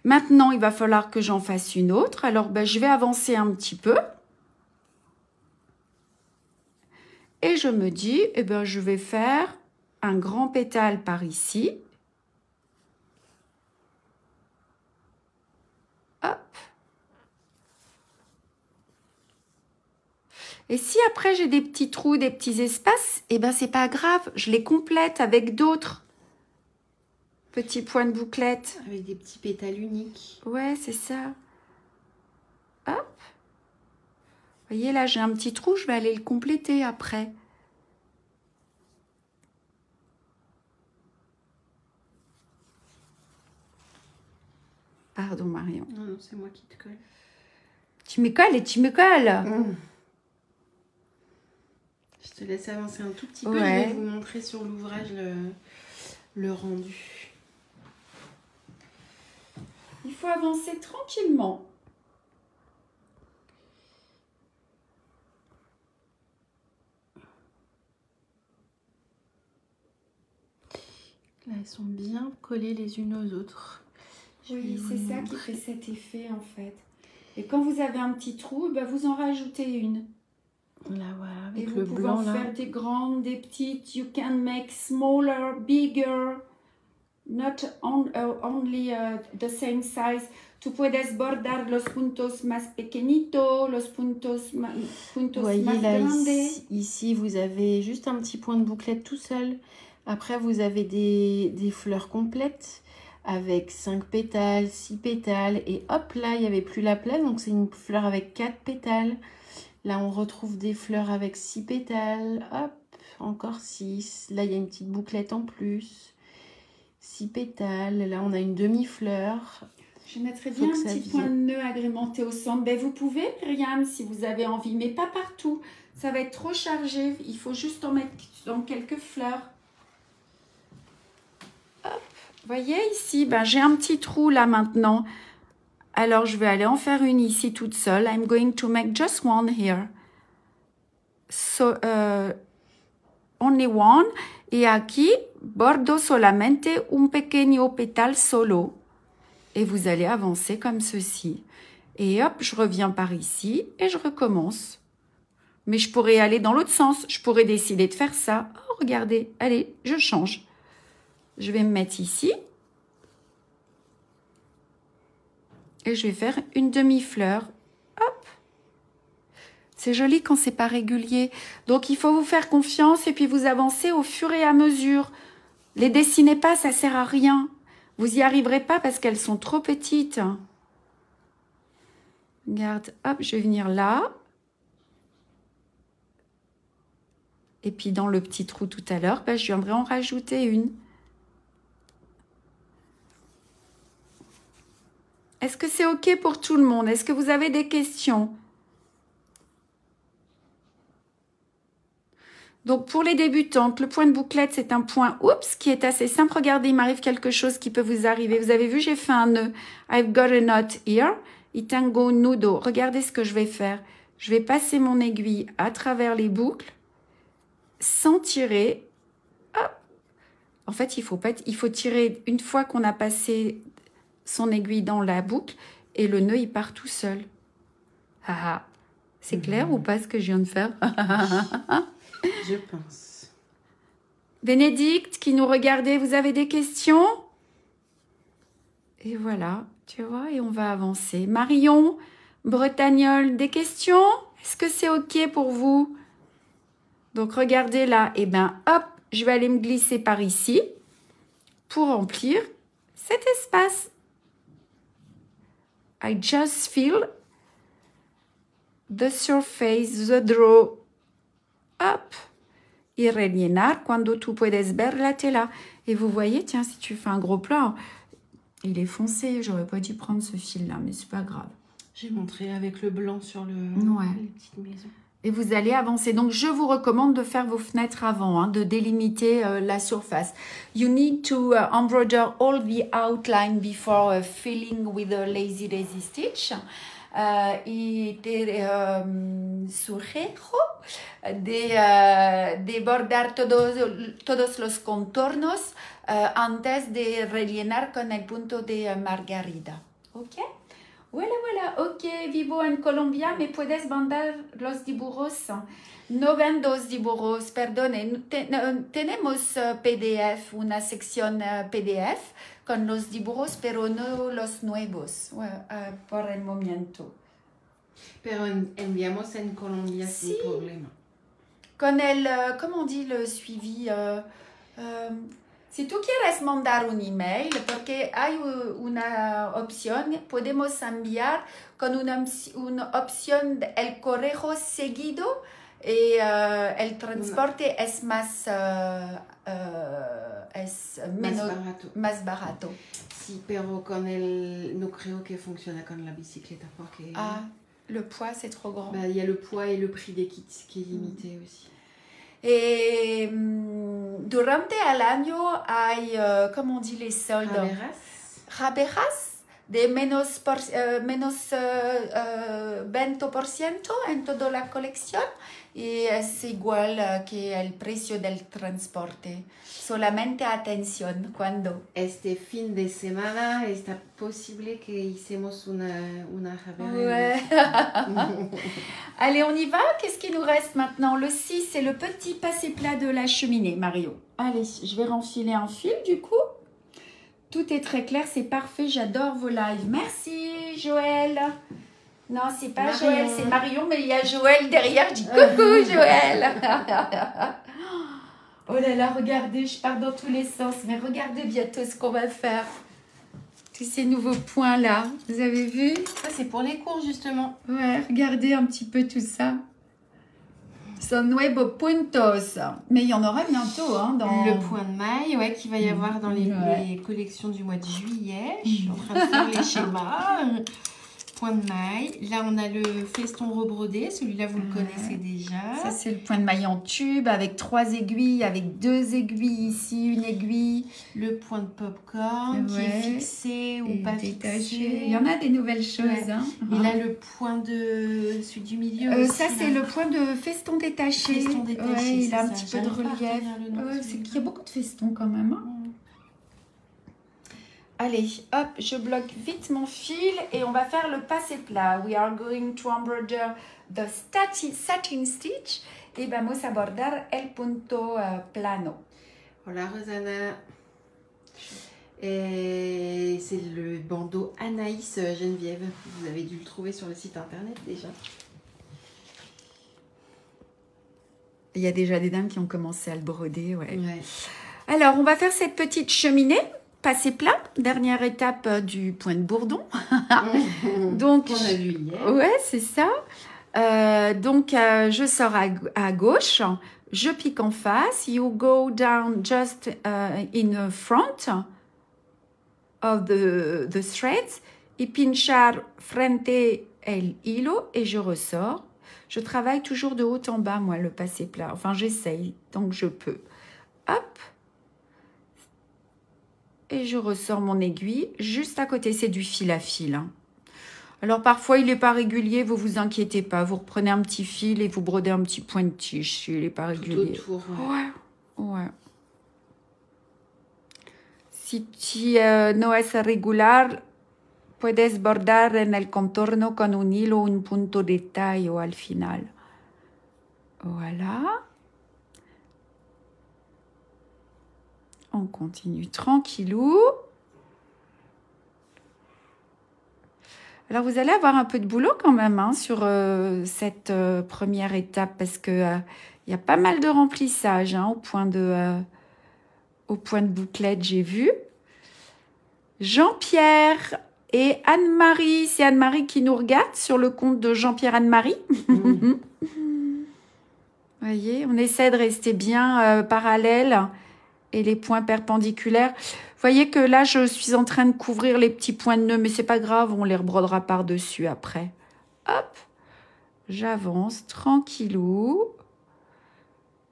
Maintenant, il va falloir que j'en fasse une autre. Alors, ben, je vais avancer un petit peu. Et je me dis, eh ben, je vais faire un grand pétale par ici. Hop. Et si après j'ai des petits trous, des petits espaces, eh ben, c'est pas grave. Je les complète avec d'autres petits points de bouclette. Avec des petits pétales uniques. Ouais, c'est ça. Hop. Vous voyez, là, j'ai un petit trou. Je vais aller le compléter après. Pardon, Marion. Non, non, c'est moi qui te colle. Tu me colles et tu me colles. Je te laisse avancer un tout petit peu. Ouais. Je vais vous montrer sur l'ouvrage le rendu. Il faut avancer tranquillement. Là, elles sont bien collées les unes aux autres. Oui, c'est ça qui fait cet effet en fait. Et quand vous avez un petit trou, ben vous en rajoutez une. Là, voilà, avec et le vous pouvez blanc en là. faire des grandes, des petites. You can make smaller, bigger. Not only the same size. Tú puedes bordar los puntos más pequeñitos, los puntos Vous voyez más là, grandes. ici, vous avez juste un petit point de bouclette tout seul. Après, vous avez des fleurs complètes avec 5 pétales, 6 pétales. Et hop, là, il n'y avait plus la place. Donc, c'est une fleur avec 4 pétales. Là, on retrouve des fleurs avec 6 pétales. Hop, encore 6. Là, il y a une petite bouclette en plus. 6 pétales. Là, on a une demi-fleur. Je mettrais bien un petit point de nœud agrémenté au centre. Ben, vous pouvez, Myriam, si vous avez envie, mais pas partout. Ça va être trop chargé. Il faut juste en mettre dans quelques fleurs. Hop. Vous voyez ici, ben, j'ai un petit trou là maintenant. Alors, je vais aller en faire une ici toute seule. I'm going to make just one here. So, only one. Et aquí, bordo solamente un pequeño pétale solo. Et vous allez avancer comme ceci. Et hop, je reviens par ici et je recommence. Mais je pourrais aller dans l'autre sens. Je pourrais décider de faire ça. Oh, regardez, allez, je change. Je vais me mettre ici. Et je vais faire une demi-fleur. Hop. C'est joli quand c'est pas régulier. Donc, il faut vous faire confiance et puis vous avancez au fur et à mesure. Les dessinez pas, ça sert à rien. Vous n'y arriverez pas parce qu'elles sont trop petites. Regarde, hop, je vais venir là. Et puis, dans le petit trou tout à l'heure, ben, je viendrai en rajouter une. Est-ce que c'est OK pour tout le monde? Est-ce que vous avez des questions? Donc, pour les débutantes, le point de bouclette, c'est un point, oups, qui est assez simple. Regardez, il m'arrive quelque chose qui peut vous arriver. Vous avez vu, j'ai fait un nœud. I've got a knot here. Y tengo nudo. Regardez ce que je vais faire. Je vais passer mon aiguille à travers les boucles, sans tirer. Hop. En fait, il faut tirer une fois qu'on a passé son aiguille dans la boucle et le nœud, il part tout seul. Ah, c'est clair ou pas ce que je viens de faire? Je pense. Bénédicte, qui nous regardait, vous avez des questions? Et voilà, tu vois, et on va avancer. Marion, Bretagnole, des questions? Est-ce que c'est OK pour vous? Donc, regardez là, et bien, hop, je vais aller me glisser par ici pour remplir cet espace. I just feel the surface, the draw. Hop. Y rellenar cuando tú puedes ver la tela. Et vous voyez, tiens, si tu fais un gros plan, il est foncé. J'aurais pas dû prendre ce fil-là, mais c'est pas grave. J'ai montré avec le blanc sur les petites maisons. Et vous allez avancer. Donc, je vous recommande de faire vos fenêtres avant, hein, de délimiter la surface. You need to embroider all the outline before filling with a lazy stitch. Y te sugiero de bordar todos los contornos antes de rellenar con el punto de margarita. ¿Ok? Voilà, ok, vivo en Colombia, ¿me puedes mandar los dibujos? No vendo dibujos, perdone, tenemos PDF, una sección PDF con los dibujos, pero no los nuevos, por el momento. Pero enviamos en Colombia Sí. sin problema. Con el, ¿cómo on dit le suivi? Si tú quieres mandar un email, porque hay una opción, podemos enviar con una opción el correo seguido y el transporte es más más barato. Sí, pero con el no creo que funciona con la bicicleta porque le poids c'est trop grand. Il y a le poids et le prix des kits qui est limité aussi. Et durante el año hay, ¿cómo on dit les soldes? Rabejas de menos 20% en toda la colección y es igual que el precio del transporte. Solamente atención cuando. Este fin de semana está posible que hicimos una rabera. Ouais. Allez, on y va. Qu'est-ce qui nous reste maintenant? Le 6, c'est le petit passé-plat de la cheminée, Mario. Allez, je vais renfiler un fil du coup. Tout est très clair, c'est parfait. J'adore vos lives. Merci, Joël. Non, c'est pas Marion. Joël, c'est Marion, mais il y a Joël derrière. Je dis coucou, Joël. Oh là là, regardez, je pars dans tous les sens. Mais regardez bientôt ce qu'on va faire. Tous ces nouveaux points-là. Vous avez vu? Ça, c'est pour les cours, justement. Ouais, regardez un petit peu tout ça. Son nuevo puntos. Mais il y en aura bientôt, hein, dans... Le point de maille, ouais, qu'il va y avoir dans les collections du mois de juillet. Je suis en train de faire les schémas. Point de maille. Là, on a le feston rebrodé. Celui-là, vous le connaissez déjà. Ça, c'est le point de maille en tube avec 3 aiguilles, avec 2 aiguilles ici, une aiguille. Le point de popcorn qui est fixé ou pas fixé. Il y en a des nouvelles choses. Hein. Et là, le point de celui du milieu aussi, ça, c'est le point de feston détaché. Feston détaché, il a un petit peu de relief. Il y a beaucoup de festons quand même. Hein. allez, hop, je bloque vite mon fil et on va faire le passé plat. We are going to embroider the satin stitch et vamos a bordar el punto plano. Voilà, Rosanna. Et c'est le bandeau Anaïs Geneviève. Vous avez dû le trouver sur le site internet déjà. Il y a déjà des dames qui ont commencé à le broder, ouais. Ouais. Alors, on va faire cette petite cheminée, passé plat, dernière étape du point de bourdon. Donc, on a vu hier. Ouais, c'est ça. Donc, je sors à gauche, je pique en face. You go down just in front of the threads. Y pinchar frente el hilo et je ressors. Je travaille toujours de haut en bas, moi, le passé plat. Enfin, j'essaye, tant que je peux. Hop. Et je ressors mon aiguille juste à côté. C'est du fil à fil. Hein. Alors, parfois, il n'est pas régulier. Vous vous inquiétez pas. Vous reprenez un petit fil et vous brodez un petit point de tige s'il n'est pas régulier. Tout autour. Ouais. Si tu no es regular, puedes bordar en el contorno con un hilo un punto de tallo al final. Voilà. On continue tranquillou. Alors, vous allez avoir un peu de boulot quand même hein, sur cette première étape parce que y a pas mal de remplissage hein, au point de bouclette, j'ai vu. Jean-Pierre et Anne-Marie, c'est Anne-Marie qui nous regarde sur le compte de Jean-Pierre Anne-Marie. Vous voyez, on essaie de rester bien parallèle et les points perpendiculaires. Vous voyez que là, je suis en train de couvrir les petits points de nœud, mais c'est pas grave, on les rebrodera par-dessus après. Hop, j'avance tranquillou.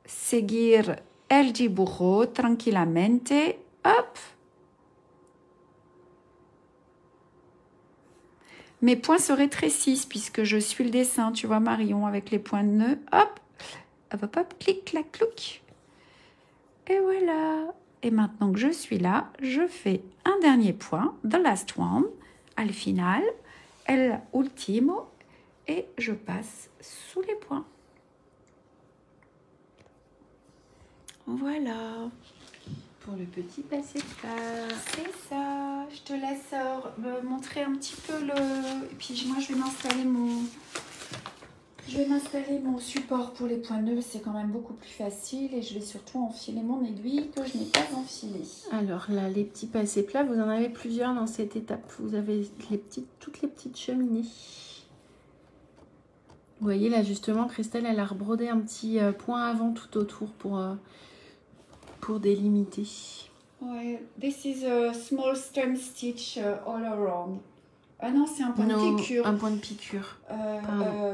Seguir el dibujo tranquillamente. Hop. Mes points se rétrécissent puisque je suis le dessin, tu vois Marion, avec les points de nœud. Hop, hop, hop, hop, clic, clac, clouc. Et voilà. Et maintenant que je suis là, je fais un dernier point, the last one, al final, el ultimo, et je passe sous les points. Voilà. Pour le petit passé plat. C'est ça. Je te laisse me montrer un petit peu le... Et puis moi, je vais m'installer mon support pour les points nœuds. C'est quand même beaucoup plus facile. Et je vais surtout enfiler mon aiguille que je n'ai pas enfilée. Alors là, les petits passés plats, vous en avez plusieurs dans cette étape. Vous avez toutes les petites cheminées. Vous voyez là, justement, Christelle, elle a rebrodé un petit point avant tout autour pour délimiter. Ouais, this is a small stem stitch all around. Ah non, c'est un point de piqûre. Un point de piqûre.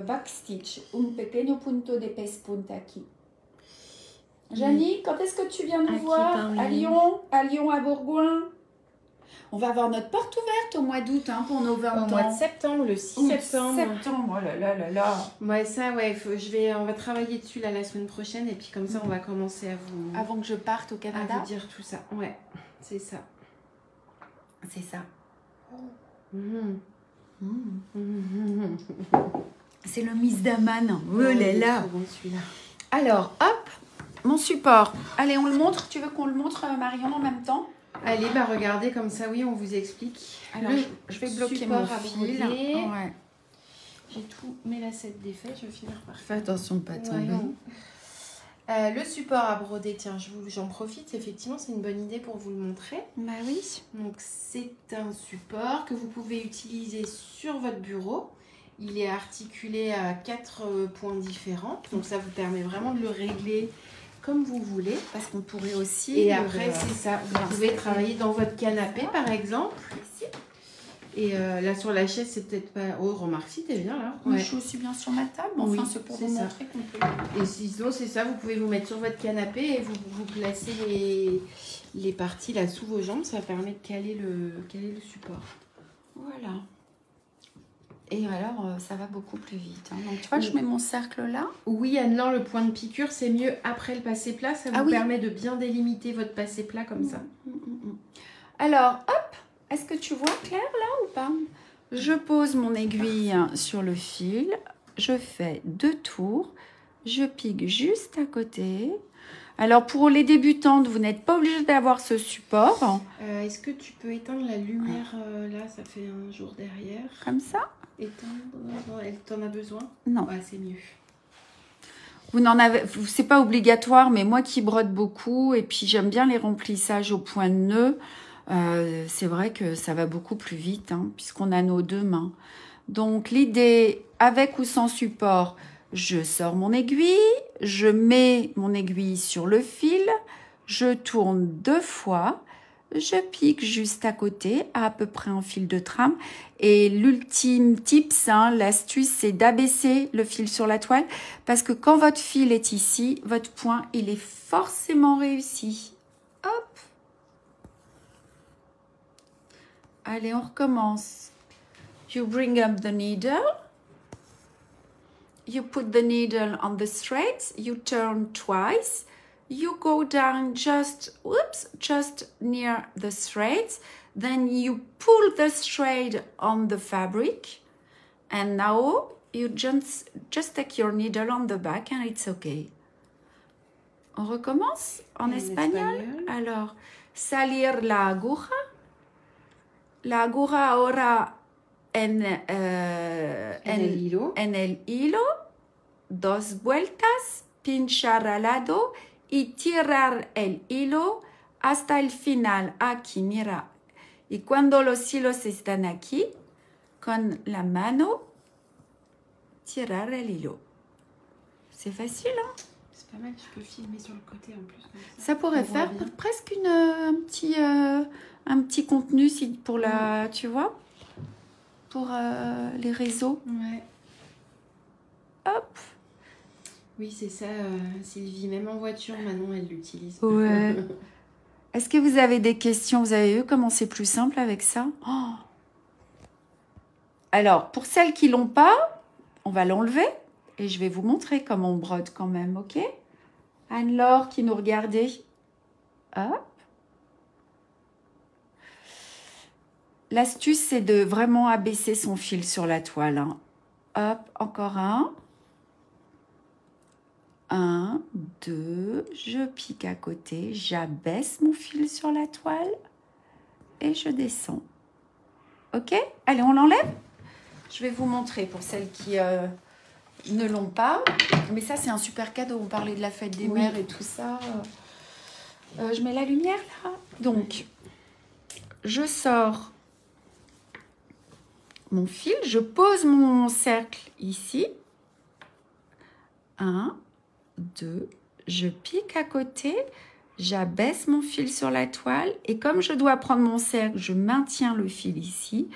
Back stitch. Un pequeño punto de pespunta aquí. Janie, quand est-ce que tu viens nous voir? À Lyon, à Bourgoin. On va avoir notre porte ouverte au mois d'août hein, pour nos 20 ans. Au mois de septembre, le 6 septembre. Oh là là là là. Ouais, ça, ouais, on va travailler dessus là, la semaine prochaine et puis comme ça, on va commencer à vous... Avant que je parte au Canada. À vous dire tout ça. Ouais, c'est ça. C'est ça. C'est le Miss Daman. Oh là là. Bon, celui-là. Alors, hop, mon support. Allez, on le montre. Tu veux qu'on le montre, Marion, en même temps? Allez, bah regardez, comme ça, oui, on vous explique. Alors, je vais bloquer mon fil. Ouais. J'ai tout mes lacets défaits, je vais finir par faire. Fais attention de ne pas tomber. Le support à broder, tiens, j'en profite, effectivement, c'est une bonne idée pour vous le montrer. Bah oui. Donc, c'est un support que vous pouvez utiliser sur votre bureau. Il est articulé à 4 points différents, donc ça vous permet vraiment de le régler comme vous voulez. Parce qu'on pourrait aussi... Et après, c'est ça, vous pouvez travailler dans votre canapé, par exemple. Ici. Et là, sur la chaise, c'est peut-être pas... Oh, remarque, si, t'es bien là. Ouais. Je suis aussi bien sur ma table, enfin, oui, c'est pour vous montrer qu'on peut... Et sinon, c'est ça, vous pouvez vous mettre sur votre canapé et vous placez les parties là sous vos jambes. Ça permet de caler le support. Voilà. Et alors, ça va beaucoup plus vite. Hein. Donc, tu vois, je mets mon cercle là. Oui, Anne-Laure, le point de piqûre, c'est mieux après le passé plat. Ça vous permet de bien délimiter votre passé plat comme ça. Alors, hop, Est-ce que tu vois clair là ou pas? Je pose mon aiguille sur le fil, je fais 2 tours, je pique juste à côté. Alors pour les débutantes, vous n'êtes pas obligé d'avoir ce support. Est-ce que tu peux éteindre la lumière là? Ça fait un jour derrière. Comme ça? Éteindre, elle t'en a besoin? Non. Ouais, c'est mieux. Vous n'en avez, c'est pas obligatoire, mais moi qui brode beaucoup et puis j'aime bien les remplissages au point de nœud, c'est vrai que ça va beaucoup plus vite hein, puisqu'on a nos 2 mains. Donc l'idée, avec ou sans support, je sors mon aiguille, je mets mon aiguille sur le fil, je tourne 2 fois, je pique juste à côté, à peu près un fil de trame. Et l'ultime tips, hein, l'astuce, c'est d'abaisser le fil sur la toile parce que quand votre fil est ici, votre point, il est forcément réussi. Hop. Allez, on recommence. You bring up the needle. You put the needle on the thread. You turn twice. You go down just near the thread. Then you pull the thread on the fabric. And now you just take your needle on the back and it's okay. On recommence en espagnol. Alors, salir la aguja. La aguja ahora en el hilo. 2 vueltas. Pinchar al lado. Y tirar el hilo hasta el final. Aquí, mira. Y cuando los hilos están aquí, con la mano, tirar el hilo. C'est facile, hein? C'est pas mal, tu peux filmer sur le côté en plus. Comme ça pourrait faire presque un petit contenu pour la, tu vois, pour les réseaux. Ouais. Hop. Oui, c'est ça, Sylvie. Même en voiture, Manon, elle l'utilise. Ouais. Est-ce que vous avez des questions? Vous avez vu comment c'est plus simple avec ça? Oh. Alors, pour celles qui l'ont pas, on va l'enlever et je vais vous montrer comment on brode quand même, ok? Anne-Laure qui nous regardait. Hop. L'astuce, c'est de vraiment abaisser son fil sur la toile. Hein. Hop, encore un. 1, 2, je pique à côté, j'abaisse mon fil sur la toile et je descends. Ok? Allez, on l'enlève? Je vais vous montrer pour celles qui ne l'ont pas. Mais ça, c'est un super cadeau. On parlait de la fête des mères et tout ça. Je mets la lumière là. Donc, je sors mon fil, je pose mon cercle ici. 1, 2, je pique à côté, j'abaisse mon fil sur la toile et comme je dois prendre mon cercle, je maintiens le fil ici,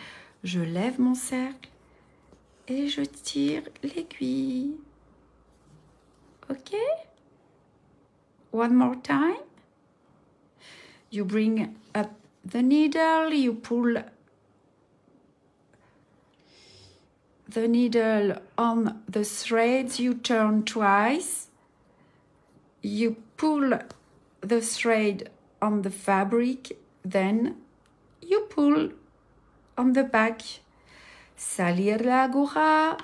je lève mon cercle et je tire l'aiguille. Ok? One more time. You bring up the needle, you pull the needle on the threads, you turn twice. You pull the thread on the fabric, then you pull on the back. Salir la aguja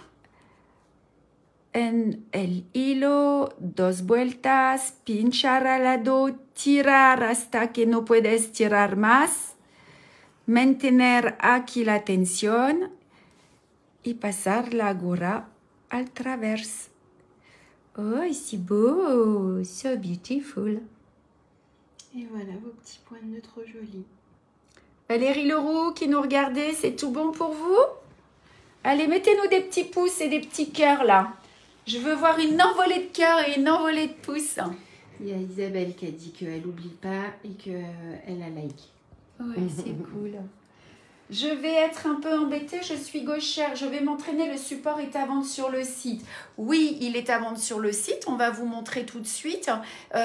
en el hilo, 2 vueltas, pinchar al lado, tirar hasta que no puedes tirar más, mantener aquí la tensión y pasar la aguja al travers. Oh, c'est beau, so beautiful. Et voilà vos petits points de nœud trop jolis. Valérie Leroux qui nous regardait, c'est tout bon pour vous? Allez, mettez-nous des petits pouces et des petits cœurs là. Je veux voir une envolée de cœurs et une envolée de pouces. Il y a Isabelle qui a dit qu'elle n'oublie pas et qu'elle a like. Ouais, c'est cool. Je vais être un peu embêtée, je suis gauchère, je vais m'entraîner, le support est à vendre sur le site. Oui, il est à vendre sur le site, on va vous montrer tout de suite.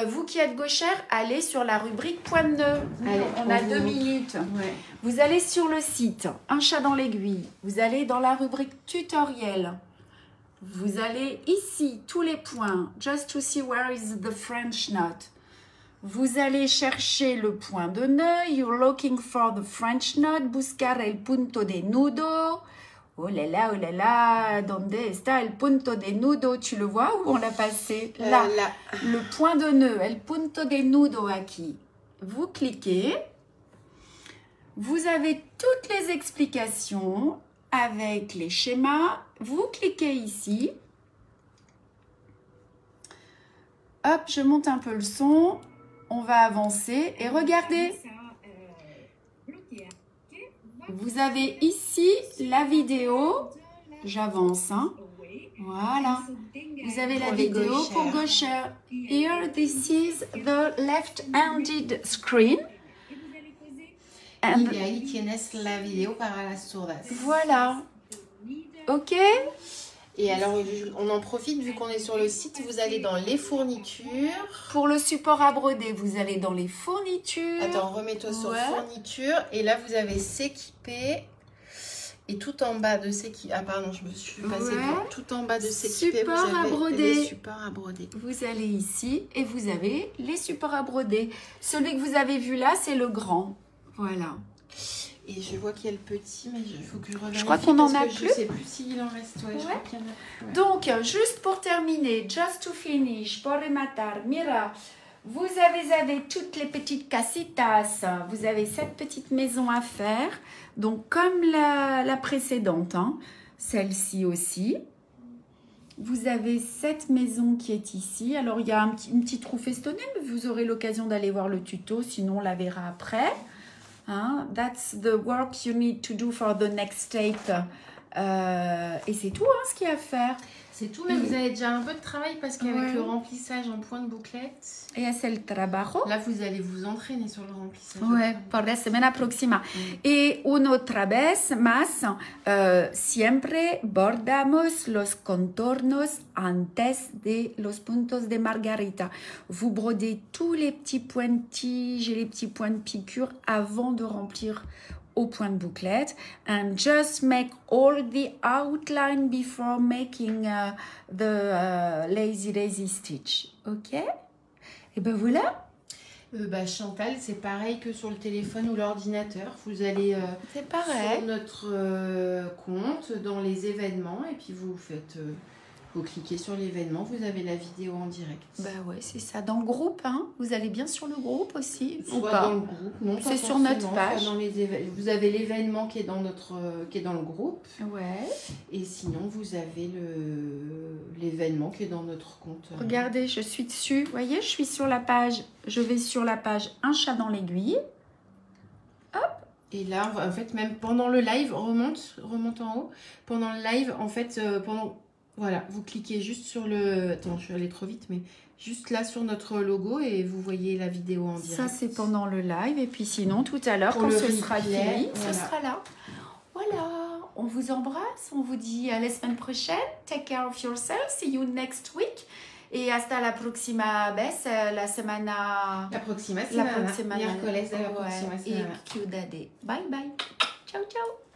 Vous qui êtes gauchère, allez sur la rubrique point de nœud. Allez, on a 2 minutes. Ouais. Vous allez sur le site, un chat dans l'aiguille. Vous allez dans la rubrique tutoriel. Vous allez ici, tous les points, just to see where is the French knot. Vous allez chercher le point de nœud. You're looking for the French knot. Buscar el punto de nudo. Oh là là, donde está el punto de nudo? Tu le vois où on l'a passé? Là. Là. Le point de nœud, el punto de nudo aquí. Vous cliquez. Vous avez toutes les explications avec les schémas. Vous cliquez ici. Hop, je monte un peu le son. On va avancer et regardez. Vous avez ici la vidéo. J'avance, hein. Voilà. Vous avez la vidéo pour gauchère. Here, this is the left-handed screen. Y ahí tienes la vidéo para las sordas. Voilà. Ok. Et alors, on en profite, vu qu'on est sur le site, vous allez dans les fournitures. Pour le support à broder, vous allez dans les fournitures. Attends, remets-toi sur fournitures. Et là, vous avez s'équiper. Et tout en bas de s'équiper. Ah, pardon, je me suis passée devant. Tout en bas de s'équiper, vous avez les supports à broder. Vous allez ici et vous avez les supports à broder. Celui que vous avez vu là, c'est le grand. Voilà. Et je vois qu'il y a le petit, mais il faut que je regarde. Je crois qu'on en a plus. Je ne sais plus s'il en reste. Ouais, je crois qu'il y en a plus. Ouais. Donc, juste pour terminer, just to finish, pour rematar, mira, vous avez toutes les petites casitas. Vous avez cette petite maison à faire. Donc, comme la précédente, hein, celle-ci aussi. Vous avez cette maison qui est ici. Alors, il y a une petite roue festonnée, mais vous aurez l'occasion d'aller voir le tuto, sinon on la verra après. Hein? That's the work you need to do for the next step. Et c'est tout hein, ce qu'il y a à faire. C'est tout, mais vous avez déjà un peu de travail parce qu'avec le remplissage en point de bouclette. Et es el trabajo. Là, vous allez vous entraîner sur le remplissage. Ouais, por la semana próxima. Et una otra vez más, siempre bordamos los contornos antes de los puntos de margarita. Vous brodez tous les petits points de tige et les petits points de piqûre avant de remplir au point de bouclette, and just make all the outline before making the lazy stitch. Ok? Et ben voilà. Chantal, c'est pareil que sur le téléphone ou l'ordinateur. Vous allez c'est pareil. Sur notre compte dans les événements et puis vous faites. Vous cliquez sur l'événement, vous avez la vidéo en direct. Bah ouais, c'est ça. Dans le groupe, hein. Vous allez bien sur le groupe aussi. Soit dans le groupe, non. C'est sur notre page. Dans vous avez l'événement qui est dans le groupe. Ouais. Et sinon, vous avez l'événement qui est dans notre compte. Regardez, je suis dessus. Vous voyez, je suis sur la page. Je vais sur la page Un chat dans l'aiguille. Hop. Et là, en fait, même pendant le live, remonte en haut. Pendant le live, en fait, voilà, vous cliquez juste sur le... Attends, je suis allée trop vite, mais juste là sur notre logo et vous voyez la vidéo en direct. Ça, c'est pendant le live. Et puis sinon, tout à l'heure, quand ce sera fini, ce sera là. Voilà, on vous embrasse. On vous dit à la semaine prochaine. Take care of yourself. See you next week. Et hasta la próxima vez, la semana... La próxima semana. Miércoles de la próxima semana. Et Bye bye. Ciao, ciao.